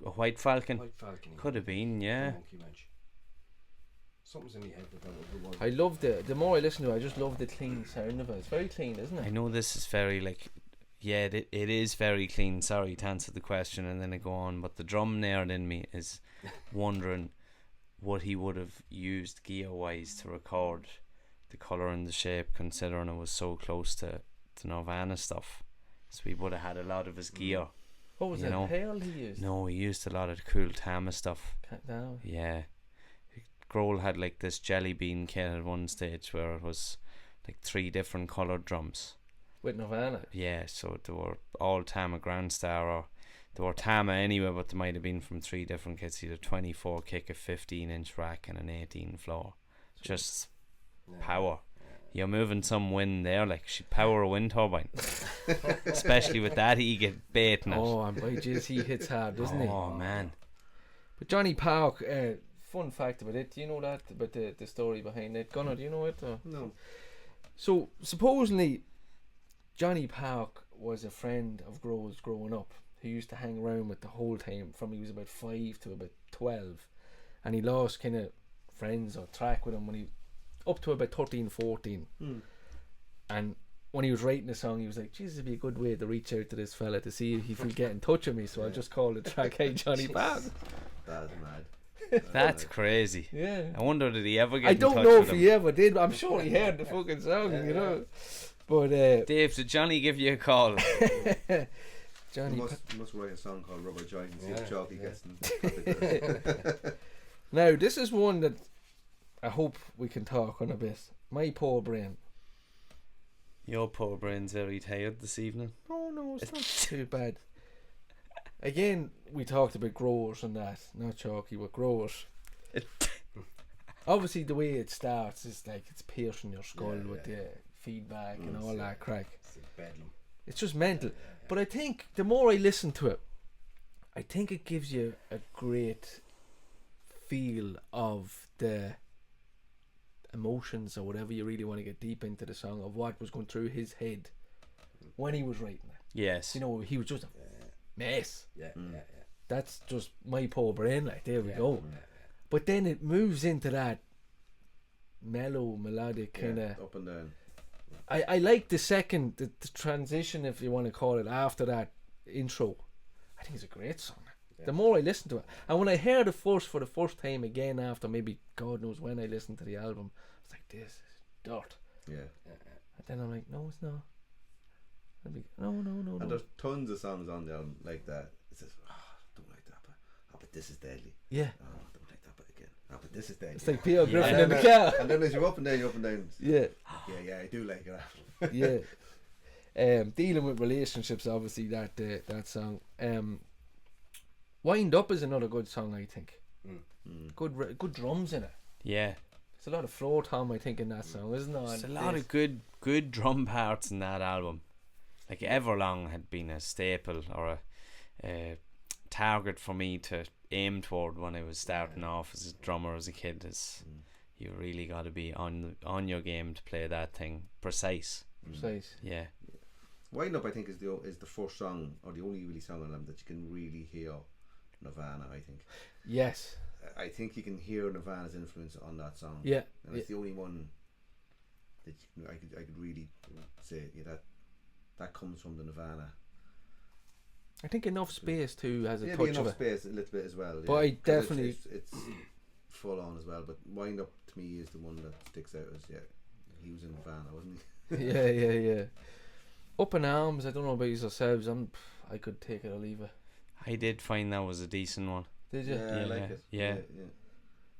A White Falcon. White Falcon. he Could had have been, for yeah. Monkey Ranch. Something's in my head that was the one. I love the more I listen to it, I just love the clean sound of it. It's very clean, isn't I it? know this is very like, yeah, it is very clean. Sorry to answer the question and then I go on, but the drum nerd in me is wondering what he would have used gear wise to record the colour and the shape, considering it was so close to Nirvana stuff. So he would have had a lot of his gear. What was You it? know? Pearl he used? No, he used a lot of cool Tama stuff. Cut down. Yeah. Grohl had like this jelly bean kit at one stage where it was like 3 different coloured drums. With Nirvana. Yeah, so they were all Tama Grand Star, or they were Tama anyway, but they might have been from 3 different kits, either 24 kick, a 15-inch rack and an 18 floor. Just power. You're moving some wind there, like she'd power a wind turbine. Especially with that he get baiting it. Oh, and by jeez, he hits hard, doesn't he? Oh man. But Johnny Park, fun fact about it, do you know that, about the story behind it? Gunnar, do you know it? Or? No. So, supposedly, Johnny Park was a friend of Grohl's growing up. He used to hang around with the whole time from he was about 5 to about 12. And he lost kind of friends or track with him when he up to about 13, 14. And when he was writing the song, he was like, Jesus, it'd be a good way to reach out to this fella to see if he'll get in touch with me. So I'll just call the track Hey Johnny Park. That's mad. That's crazy. Yeah. I wonder did he ever get I in don't touch know with if him? he ever did, but I'm sure he heard the fucking song, you know. But Dave, did Johnny give you a call? Johnny You must write a song called Rubber Joint and see if Chalky gets in. Now, this is one that I hope we can talk on a bit. My poor brain. Your poor brain's very tired this evening. Oh no, it's not too bad. Again, we talked about growers and that, not chalky, but growers. Obviously, the way it starts is like it's piercing your skull with the feedback and all that crack. It's like bedlam. It's just mental. But I think the more I listen to it, I think it gives you a great feel of the emotions or whatever you really want to get deep into the song of what was going through his head when he was writing it. Yes. You know, he was just a mess. Yeah. That's just my poor brain, like, there we go. But then it moves into that mellow, melodic kind of up and down. I like the second, the transition, if you want to call it, after that intro. I think it's a great song. The more I listen to it, and when I heard it for the first time again after maybe God knows when I listened to the album, I was like, this is dirt. Yeah. And then I'm like, no, it's not. I'd be, no. And there's tons of songs on the album like that. It says, don't like that, but this is deadly. Yeah. Oh, don't like that, but again. But this is deadly. It's like Peter Griffin And in the then, car. and then as you're up and down. Yeah. Yeah, I do like it. Yeah. Dealing with relationships, obviously, that song. Wind Up is another good song, I think. Good drums in it. Yeah. There's a lot of floor tom, I think, in that song, isn't there? There's a lot of good drum parts in that album. Like Everlong had been a staple or a target for me to aim toward when I was starting off as a drummer as a kid. Is you really got to be on your game to play that thing precise. Yeah. Wind Up, I think, is the first song or the only really song on them that you can really hear Nirvana. I think. Yes. I think you can hear Nirvana's influence on that song. Yeah. And it's the only one that I could really say that comes from the Nirvana. I think Enough Space too has a Yeah, touch Enough of it. Space a little bit as well. But I 'Cause definitely it's full on as well. But Wind Up to me is the one that sticks out as he was in Nirvana, wasn't he? yeah. Up in Arms, I don't know about yourselves. I could take it or leave it. I did find that was a decent one. Did you? Yeah, I like it. Yeah.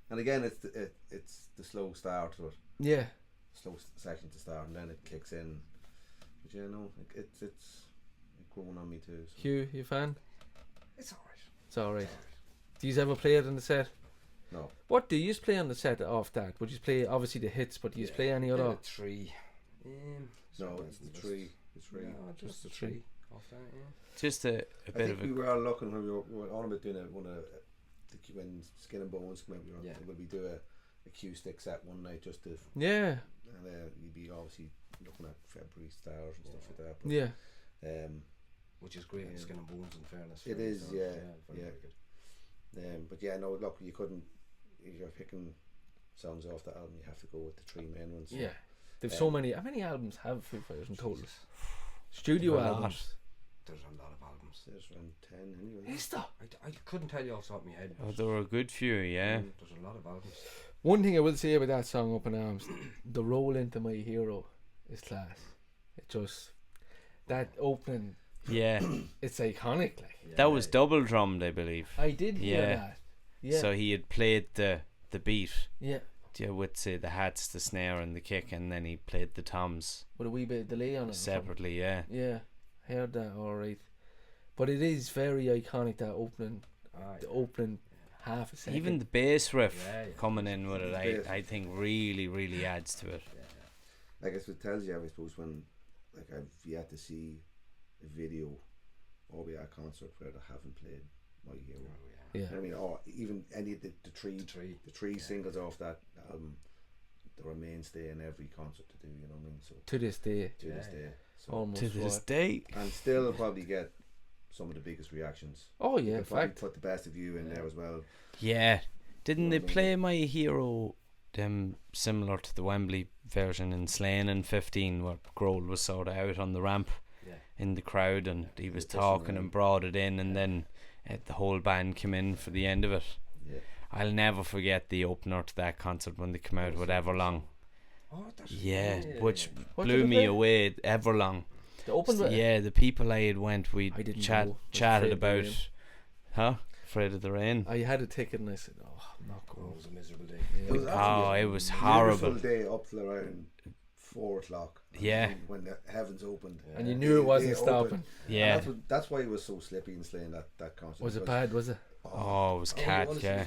And again, it's the slow start to it. Yeah. Slow section to start, and then it kicks in. But yeah, no, it's growing on me too. So. Hugh, you a fan? It's alright. It's alright. Do you ever play it on the set? No. What do you play on the set off that? Would you play obviously the hits, but do you play any other? Three. No, it's the tree. It's tree. No, just the tree. tree. Off that, Just a I bit think of a we were looking when we were on about doing when Skin and Bones came out. Will we do a Q stick set one night just to? Yeah. And you'd be obviously looking at February stars and stuff like that. But, Yeah. which is great. Skin and Bones, in fairness. It is, very, yeah. very good. But yeah, no, look, you couldn't. You're picking songs off that album, you have to go with the 3 main ones. Yeah. They've so many. How many albums have Foo Fighters in total? Studio A lot. albums. There's a lot of albums. There's around 10 anyway. Is there? I couldn't tell you off the top of my head. Oh, there were a good few, yeah. There's a lot of albums. One thing I will say about that song, Up in Arms, the roll into My Hero is class. It just, that opening, Yeah. it's iconic. Like, That was double drummed, I believe. I did hear Yeah. that. Yeah. So he had played the beat, Yeah. yeah, with say the hats, the snare, and the kick, and then he played the toms With a wee bit of delay on it. or something. separately. Yeah. Yeah. Heard that, alright. But it is very iconic, that opening, the opening half a second. Even the bass riff Yeah. coming in with it, Bass. I think really adds to it. Like I suppose it tells you, I suppose, when like I've yet to see a video or be at a concert where they haven't played My Hero. Yeah. I mean, or even any of the three singles off that album, they're a mainstay in every concert to do. You know what I mean? So To this day. to this day, so Almost. To this what? day. and still probably get some of the biggest reactions. Oh, yeah, They'll probably fact. put the Best of You in there as well. Yeah. Didn't they play My Hero similar to the Wembley version in Slane in 15, where Grohl was sort of out on the ramp in the crowd and he was talking and brought it in, and then the whole band came in for the end of it. Yeah. I'll never forget the opener to that concert when they came out with Everlong. Oh, that's Which What blew did they me play? away. Everlong. The open bit? Yeah, the people I had went, we I didn't know. chatted Afraid of the about, Rain. Afraid of the Rain. I had a ticket and I said, oh, I'm not Oh, going. it was a miserable day. It was Oh, actually it was a horrible. beautiful day up till around 4 o'clock. Yeah. When the heavens opened. And you knew it wasn't They opened. stopping. Yeah. And that's why it was so slippy and Slane, that concert. Was it because- bad, was it? Oh, it was cat, yeah.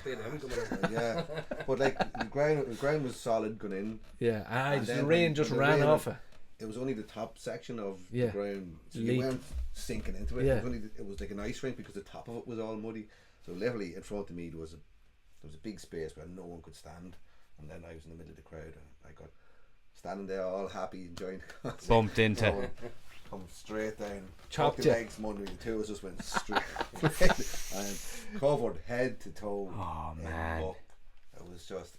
Yeah, but like the ground was solid going in. Yeah, And the then rain when just the ran rain- off it. It was only the top section of Yeah. the ground, so Leap. you weren't sinking into it. Yeah. It was like an ice rink because the top of it was all muddy. So literally in front of me there was a big space where no one could stand, and then I was in the middle of the crowd and I got standing there all happy enjoying the concert. Bumped into. Come straight down, Chopped the you. legs from under me. The two of us just went straight and covered head to toe. Oh, in man. muck. It was just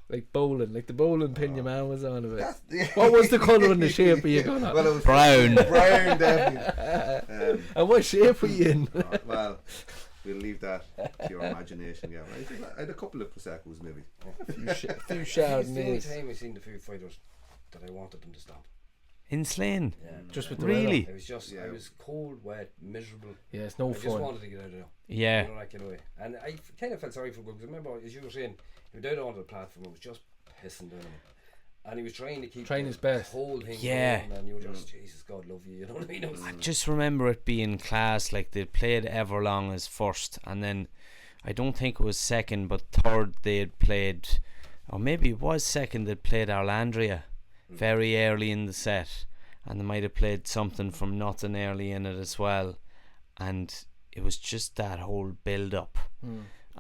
Like bowling, like the bowling pin your man was on of it. that's What was the colour and the shape of you going on? well, it was Brown. brown definitely. And what shape were you in? Well, we'll leave that to your imagination. Yeah, I had a couple of Prosecco's maybe. A few It's the only Chardonnays. time I seen the Foo Fighters that I wanted them to stop. In Slane. Yeah. Just with the Really? weather. It was just, Yeah. I was cold, wet, miserable. Yeah, it's no I just fun. wanted to get out of there. Yeah. You know, like, and I kind of felt sorry for him because remember, as you were saying, he was down onto the platform, it was just pissing down him. And he was trying to keep Trying his best. the whole thing Yeah. going, and you were just, Jesus, God love you, you know what I mean? It was, I just remember it being class, like they played Everlong as first, and then I don't think it was second, but third they had played, or maybe it was second, they'd played Arlandria very early in the set, and they might have played something from Nothing early in it as well, and it was just that whole build up,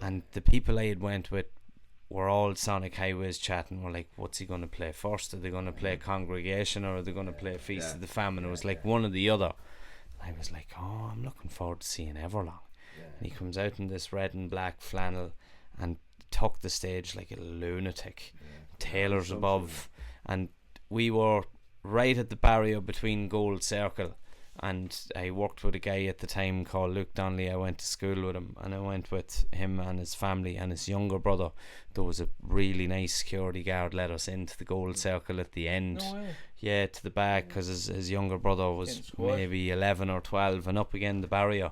and the people I had went with were all Sonic Highways chatting. We're like, what's he going to play first? Are they going to play Congregation or are they going to play Feast of the Famine? It was like one or the other. I was like, oh, I'm looking forward to seeing Everlong. And he comes out in this red and black flannel and took the stage like a lunatic. Tailors above, and we were right at the barrier between Gold Circle, and I worked with a guy at the time called Luke Donnelly. I went to school with him, and I went with him and his family and his younger brother. There was a really nice security guard let us into the Gold Circle at the end. No way. Yeah, to the back, because his younger brother was Getting squashed. maybe 11 or 12 and up again the barrier,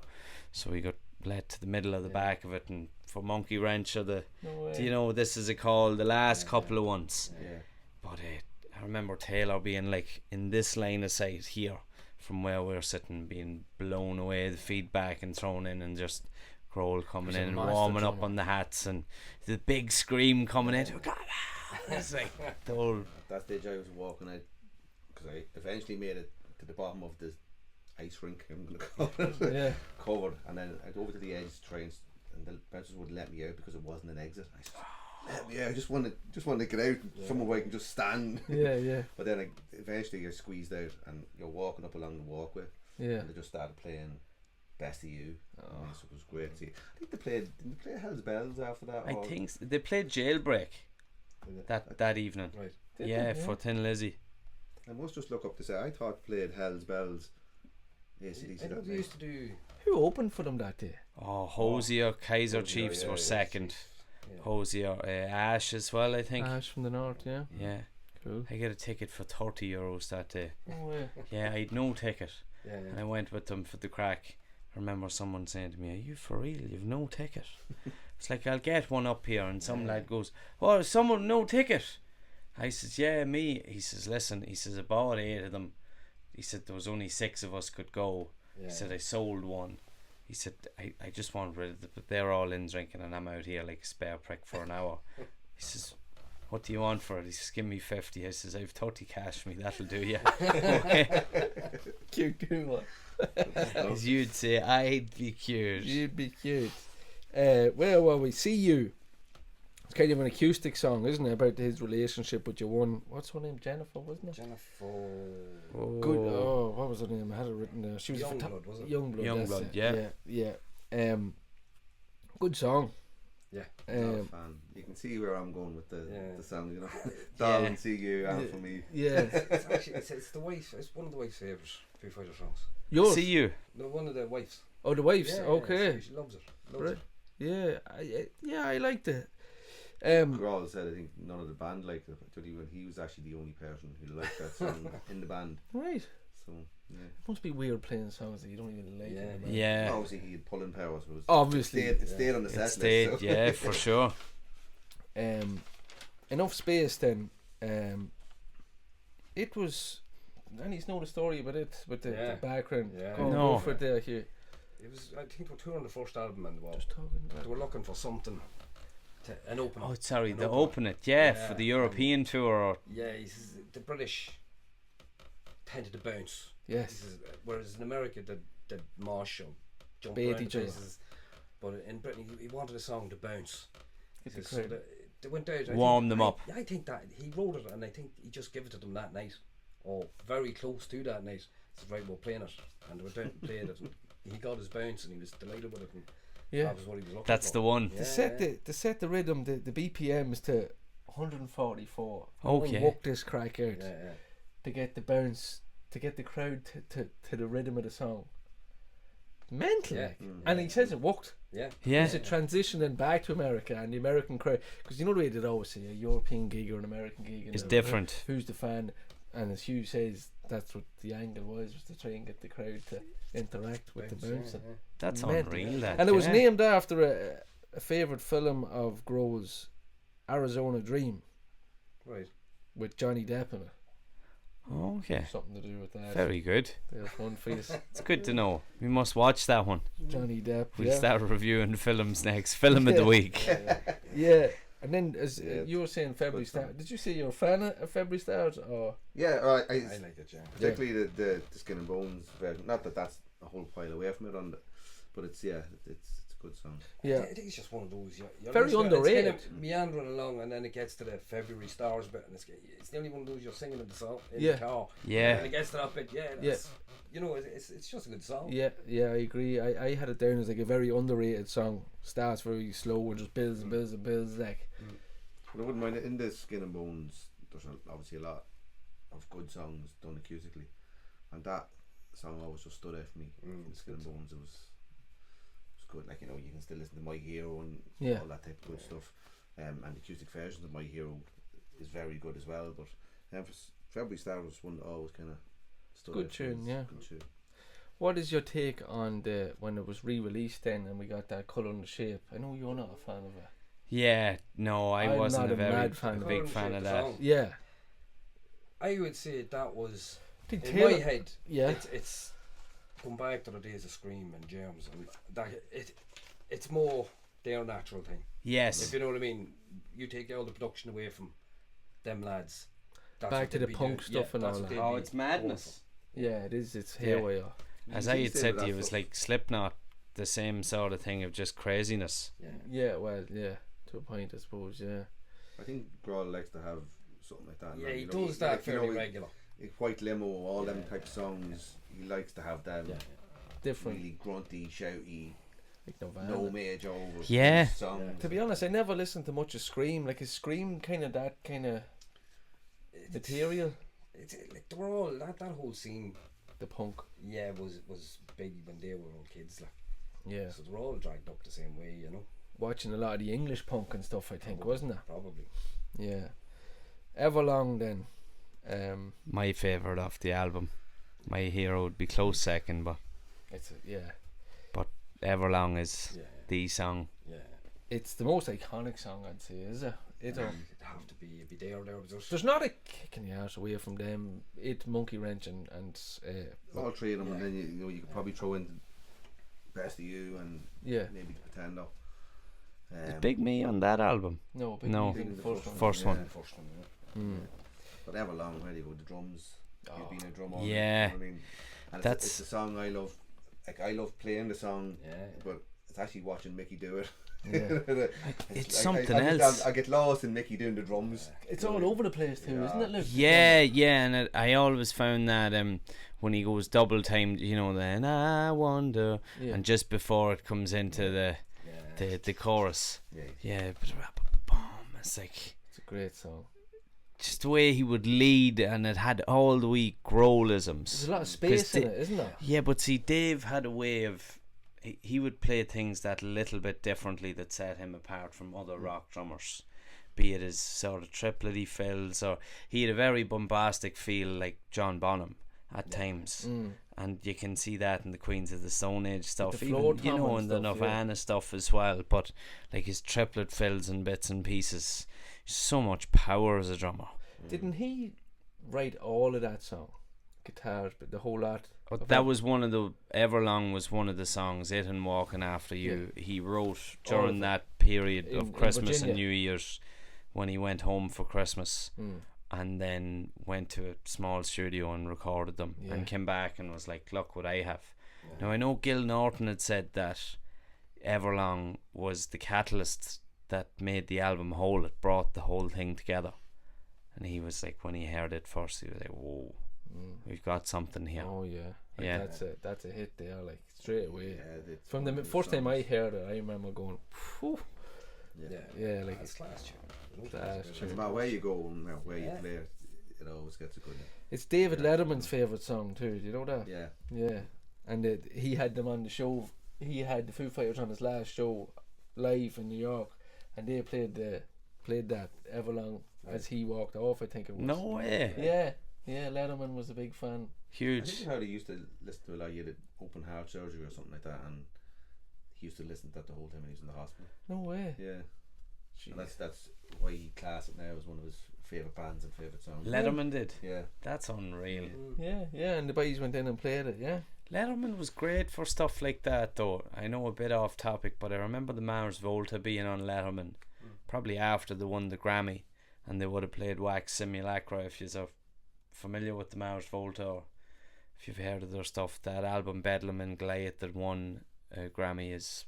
so we got led to the middle of the back of it, and for Monkey Wrench or the No way. do you know what this is called, the last couple of ones. Yeah. But I remember Taylor being like in this line of sight here from where we were sitting, being blown away, the feedback and thrown in, and just Grohl coming He's a in and master warming up drummer. on the hats, and the big scream coming in. Come on! It's like the whole. At that stage I was walking out because I eventually made it to the bottom of the ice rink, I'm going to call it, Yeah. covered, and then I'd go over to the edge to try and the bouncers wouldn't let me out because it wasn't an exit. I said, let me out, I just want to get out somewhere where I can just stand. Yeah, yeah, But then eventually I squeezed out and you're walking up along the walkway yeah. and they just started playing Best of You. And so it was great to see. I think didn't they play Hell's Bells after that? I or- think they played Jailbreak. that evening. Right. Yeah, for Thin Lizzy. I must just look up to say, I thought played Hell's Bells. AC/DC I know that they night. used to do. Who opened for them that day? Oh, Hosier, Kaiser Hosier, Chiefs yeah, were yeah, second. Yeah. Hosier, Ash as well, I think. Ash from the North, yeah. Yeah. Cool. I got a ticket for €30 that day. Oh, yeah. Yeah, I had no ticket. Yeah, And I yeah. went with them for the crack. I remember someone saying to me, "Are you for real? You've no ticket?" It's like, "I'll get one up here." And some lad goes, "Oh, someone no ticket?" I says, "Yeah, me." He says, "Listen," he says, "I bought 8 of them." He said, "There was only 6 of us could go." Yeah. He said, "I sold one." He said, I just want rid of it, but they're all in drinking and I'm out here like a spare prick for an hour." He says, "What do you want for it?" He says, "Give me 50. I says, "I've 30 cash for me, that'll do you." Cute humor. As you'd say, I'd be cute. You'd be cute. Where were we? See You. It's kind of an acoustic song, isn't it? About his relationship with your one. What's her name? Jennifer, wasn't it? Jennifer. Good. Oh, what was her name? I had it written there. She was Youngblood, was it? Youngblood. Youngblood, that's it. yeah. Yeah. Good song. Yeah. Not a fan. You can see where I'm going with the song, you know. Yeah. Darling, see you, and for me. Yeah. It's actually it's the wife. It's one of the wife's favourite Foo Fighters songs. Yours. See You. No, one of the wives. Oh, the wives. Yeah, Okay. she loves it. Right. Yeah. I liked it. Grawl said, I think none of the band liked it, but when he was actually the only person who liked that song in the band. Right. So, yeah. It must be weird playing songs that you don't even like. Yeah. Yeah. Obviously, he had pulling power, so it was Obviously. it stayed on the It set list. stayed, So. yeah, for sure. Enough space then. It was. And he's know the story about it with the background. Yeah. Go on, No. go for it there, Hugh. It was. I think they were touring the first album and Just talking they about were looking for something. An opener. Oh, sorry, An the opener. open it, yeah, Yeah, for the European tour. Or, Yeah, the British tended to bounce. Yes. Whereas in America, the marsh or jump Bait around each the other. places. But in Britain, he wanted a song to bounce. Get the So crowd. they went out. Warm them up. I think that he wrote it, and I think he just gave it to them that night, or very close to that night. He said, "Right, we're playing it," and they went down and played it. And he got his bounce, and he was delighted with it. And Yeah. that was what he was looking That's for. the one. Yeah, To set the rhythm, the BPMs to 144. Okay. Walk this crack out yeah. to get the bounce, to get the crowd to the rhythm of the song. Mental, Yeah. like. And he says it worked. Yeah. Yeah. It's a transition then back to America and the American crowd, because you know the way they'd always say a European gig or an American gig. And It's the- different. Who's the fan? And as Hugh says, that's what the angle was to try and get the crowd to interact with the bouncing. Yeah. That's Mental. unreal. That, And it was yeah. named after a favourite film of Grohl's, Arizona Dream, Right. with Johnny Depp in it. Okay. Something to do with that. Very good. There's one for you. It's good to know. We must watch that one. Johnny Depp. We'll yeah. start reviewing films next. Film of the Yeah. week. Yeah. And then, as Yeah, you were saying, February good Stars. film. Did you say you're a fan of February Stars? Or Yeah, I like it, yeah. particularly the Skin and Bones version. Not that that's a whole pile away from it, but it's it's a good song. yeah, I think it's just one of those. You're Very listening, underrated. It's kind of meandering along, and then it gets to the February Stars bit, and it's the only one of those you're singing in the song in Yeah. the car. Yeah. And it gets to that bit, that's, you know, it's just a good song. yeah, I agree. I had it down as like a very underrated song. Starts very slow and just builds and builds and builds. Like, But I wouldn't mind it. In the Skin and Bones, there's obviously a lot of good songs done acoustically, and that song always just stood out for me. In the Skin and Bones, it was good. Like, you know, you can still listen to My Hero and Yeah. all that type of good stuff. And the acoustic version of My Hero is very good as well. But February Star was one that always kind of stood Good out. tune, It's yeah. Good tune. what is your take on when it was re-released then and we got that colour and the shape? I know you're not a fan of it. Yeah. No, I I'm wasn't not a a very mad fan of big it. fan of The that. song. Yeah, I would say that was I think in Taylor. my head. Yeah. It's come back to the days of Scream and Germs, and that it's more their natural thing. Yes. If you know what I mean, you take all the production away from them lads. That's Back what to they'd the be punk doing. stuff and that's all what that. they'd Oh, be it's madness. Yeah, it is. It's Yeah. haywire. As You I can had say said with to you, that it was stuff. like Slipknot, the same sort of thing of just craziness. Yeah. Yeah, well, yeah, to a point, I suppose. Yeah, I think Grawl likes to have something like that. Yeah, now, he you know, does that like, you know, fairly he- regular. White Limo, all them Yeah. type of songs, he likes to have them different. really grunty, shouty, like Nirvana. No Major over Yeah. his songs. To be honest, I never listened to much of Scream. Like, is Scream kind of that kind of material? It's like they were all that whole scene. The punk. Yeah, was big when they were all kids. Like, Yeah. so they were all dragged up the same way, you know. Watching a lot of the English punk and stuff, I think, Probably, wasn't it? Probably. Yeah. Everlong then. My favourite off the album. My hero would be close second, but Yeah. Everlong is Yeah. the song. Yeah. It's the most iconic song, I'd say, is it? It It'd have to be there or thereabouts. There's not a kick in the arse away from them. It, Monkey Wrench and All three of them, Yeah. and then you could probably throw in Best of You and yeah. maybe Pretender. Is Big Me on that album? No, No. Big Me's the first one. First one. First one, yeah. Mm. But Everlong, where they go, the drums. Oh. You've been a drummer. Yeah. You know what I mean? And That's- it's a song I love. Like, I love playing the song, Yeah. but it's actually watching Mickey do it. Yeah. It's like, something I else. I get lost in Mickey doing the drums. It's all over the place too, isn't it, Luke? Yeah, and I always found that when he goes double timed, then I wonder, Yeah. and just before it comes into Yeah. the chorus, Yeah. it's like It's a great song. just the way he would lead, and it had all the wee growlisms. There's a lot of space in Da- it, isn't there? Yeah, but see, Dave had a way of he would play things that little bit differently that set him apart from other rock drummers. Be it his sort of triplety fills, or he had a very bombastic feel like John Bonham at times, and you can see that in the Queens of the Stone Age stuff, the even floor tom and in the stuff, Nirvana stuff as well. But like his triplet fills and bits and pieces, so much power as a drummer. Didn't he write all of that song? Guitars, but the whole lot. But of that it? was one of the Everlong was one of the songs. It and Walking After You. He wrote All of during it. that period In of Christmas and Virginia. New Year's when he went home for Christmas, Mm. and then went to a small studio and recorded them, Yeah. and came back and was like, "Look what I have." Now I know Gil Norton had said that Everlong was the catalyst that made the album whole. It brought the whole thing together, and he was like, when he heard it first, he was like, "Whoa, we've got something here." Oh yeah. Like, Yeah. That's a hit there, like straight away. Yeah, From the first time I heard it, I remember going, Phew. Yeah. Yeah, like That's class tune. No Class doubt about It's tune. it. about where you go and where Yeah. you play it. It always gets a good. it's David Letterman's favourite song too. Do you know that? Yeah. Yeah, and he had them on the show. He had the Foo Fighters on his last show live in New York, and they played that Everlong as he walked off. I think it was. No way. Yeah. Letterman was a big fan. I Huge. think how they used to listen to a lot. You had open heart surgery or something like that, and he used to listen to that the whole time when he was in the hospital. No way. Yeah. Jeez. And that's why he class it now as one of his favourite bands and favourite songs. Letterman did. Yeah. That's unreal. Yeah, and the boys went in and played it. Yeah. Letterman was great for stuff like that, though. I know a bit off topic, but I remember the Mars Volta being on Letterman, probably after they won the Grammy, and they would have played Wax Simulacra. If you're familiar with the Mars Volta, or if you've heard of their stuff, that album Bedlam and Goliath that won a Grammy is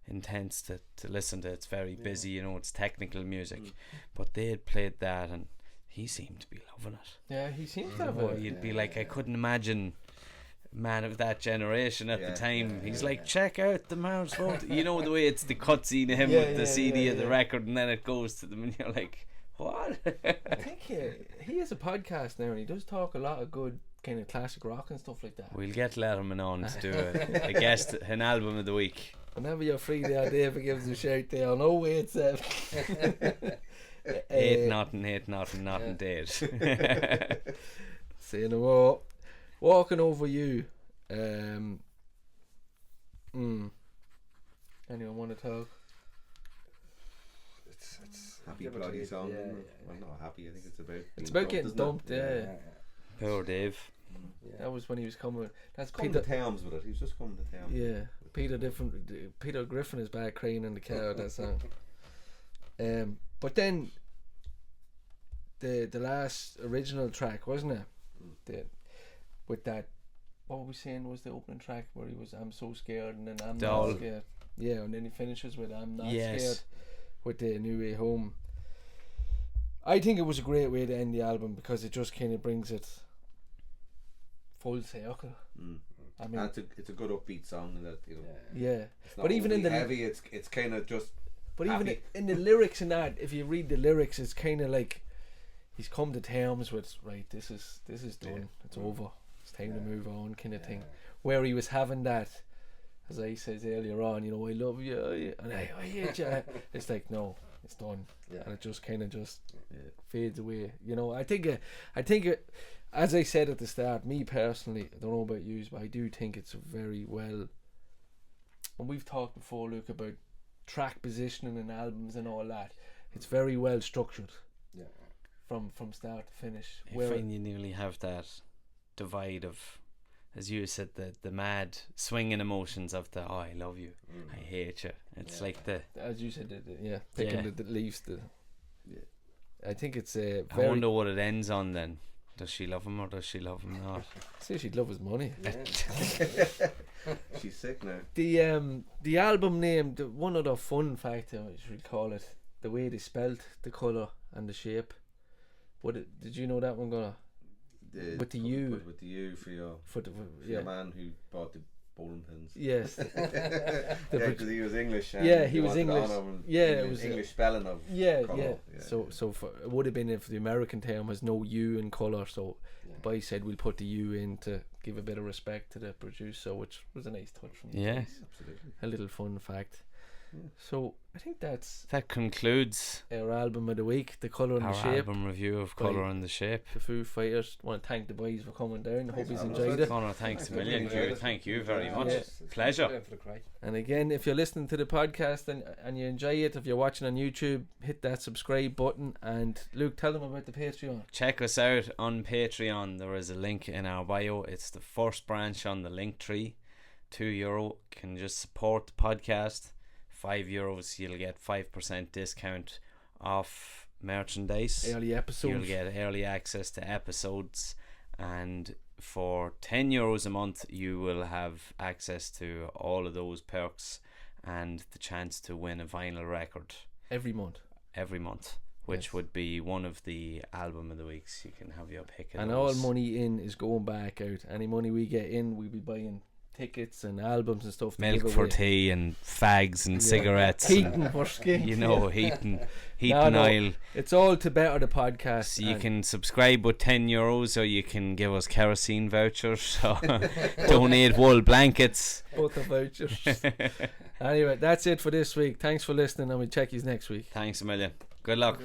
intense to listen to. It's very busy, it's technical music, but they had played that, and he seemed to be loving it. Yeah, he seems to have Well, a you'd be like, I couldn't imagine a man of that generation at the Yeah, time. yeah, He's yeah, like, yeah. check out the Mars Volta. You know the way it's the cutscene of him Yeah, with the yeah, CD yeah, of the yeah. record, and then it goes to them, and you're like, what? I think he has a podcast now, and he does talk a lot of good kind of classic rock and stuff like that. We'll get Letterman on to do a guest, an album of the week. Whenever you're free there, Dave gives a shout there. No way it's 8-0, dead. Say no more. Walking Over You. Anyone want to talk? It's Happy give it bloody to song. you. isn't it? Well, not happy. I think it's about. It's being about getting dumped, isn't it? dumped. Yeah. Poor Dave. That was when he was coming. That's Coming Peter. to terms with it. He was just coming to terms. Yeah, Peter Griffin is back crying in the car with that song. But then the last original track, wasn't it? With that, what were we saying was the opening track where he was, I'm so scared, and then I'm Doll. not scared. Yeah, and then he finishes with I'm not Yes. scared with the New Way Home. I think it was a great way to end the album because it just kind of brings it full circle. I mean, And it's a good upbeat song, and that, you know, yeah. it's not But even in overly the heavy, it's kind of just. But even happy. in the lyrics and that, if you read the lyrics, it's kind of like he's come to terms with, right, this is done, it's over, it's time to move on, kind of thing. Where he was having that, as I said earlier on, you know, I love you and I hate you. It's like, no, it's done, and it just kind of just fades away. You know, I think as I said at the start, me personally, I don't know about you, but I do think it's very well. And we've talked before, Luke, about track positioning in albums and all that. It's very well structured. Yeah. From start to finish. I find you nearly have that divide of, as you said, the mad swinging emotions of the I love you, I hate you. It's like the, as you said, picking the leaves. I think it's I wonder what it ends on then. Does she love him or does she love him not? Say she'd love his money. She's sick now. The album name, one other fun fact, I should call it, the way they spelt the colour and the shape. Did you know that one, Gunnar? With the U. With the U for your man who bought the bowling pins. Yes. Because he was English. And he was English. It was English spelling of colour. So it would have been if the American term has no U in colour. So the boy said we'll put the U in to give a bit of respect to the producer, which was a nice touch from the guys. Absolutely. A little fun fact. So I think that concludes our album of the week, The Colour and our the Shape. album review of Colour and the Shape. The Foo Fighters. Want to thank the boys for coming down. Hope you enjoyed it. Connor, thanks a million. Hugh, thank you very much. Yeah. Pleasure. And again, if you're listening to the podcast and you enjoy it, if you're watching on YouTube, hit that subscribe button. And Luke, tell them about the Patreon. Check us out on Patreon. There is a link in our bio. It's the first branch on the link tree. €2 can just support the podcast. €5 you'll get 5% discount off merchandise. Early episodes. You'll get early access to episodes, and for €10 a month you will have access to all of those perks and the chance to win a vinyl record every month, which would be one of the album of the weeks. You can have your pick of and those. all money in is going back out. Any money we get in, we'll be buying tickets and albums and stuff. Milk for tea and fags and cigarettes. Heating for skin. You know, heating oil. It's all to better the podcast. So you can subscribe with €10 or you can give us kerosene vouchers or donate wool blankets. Both the vouchers. Anyway, that's it for this week. Thanks for listening and we'll check you next week. Thanks a million. Good luck.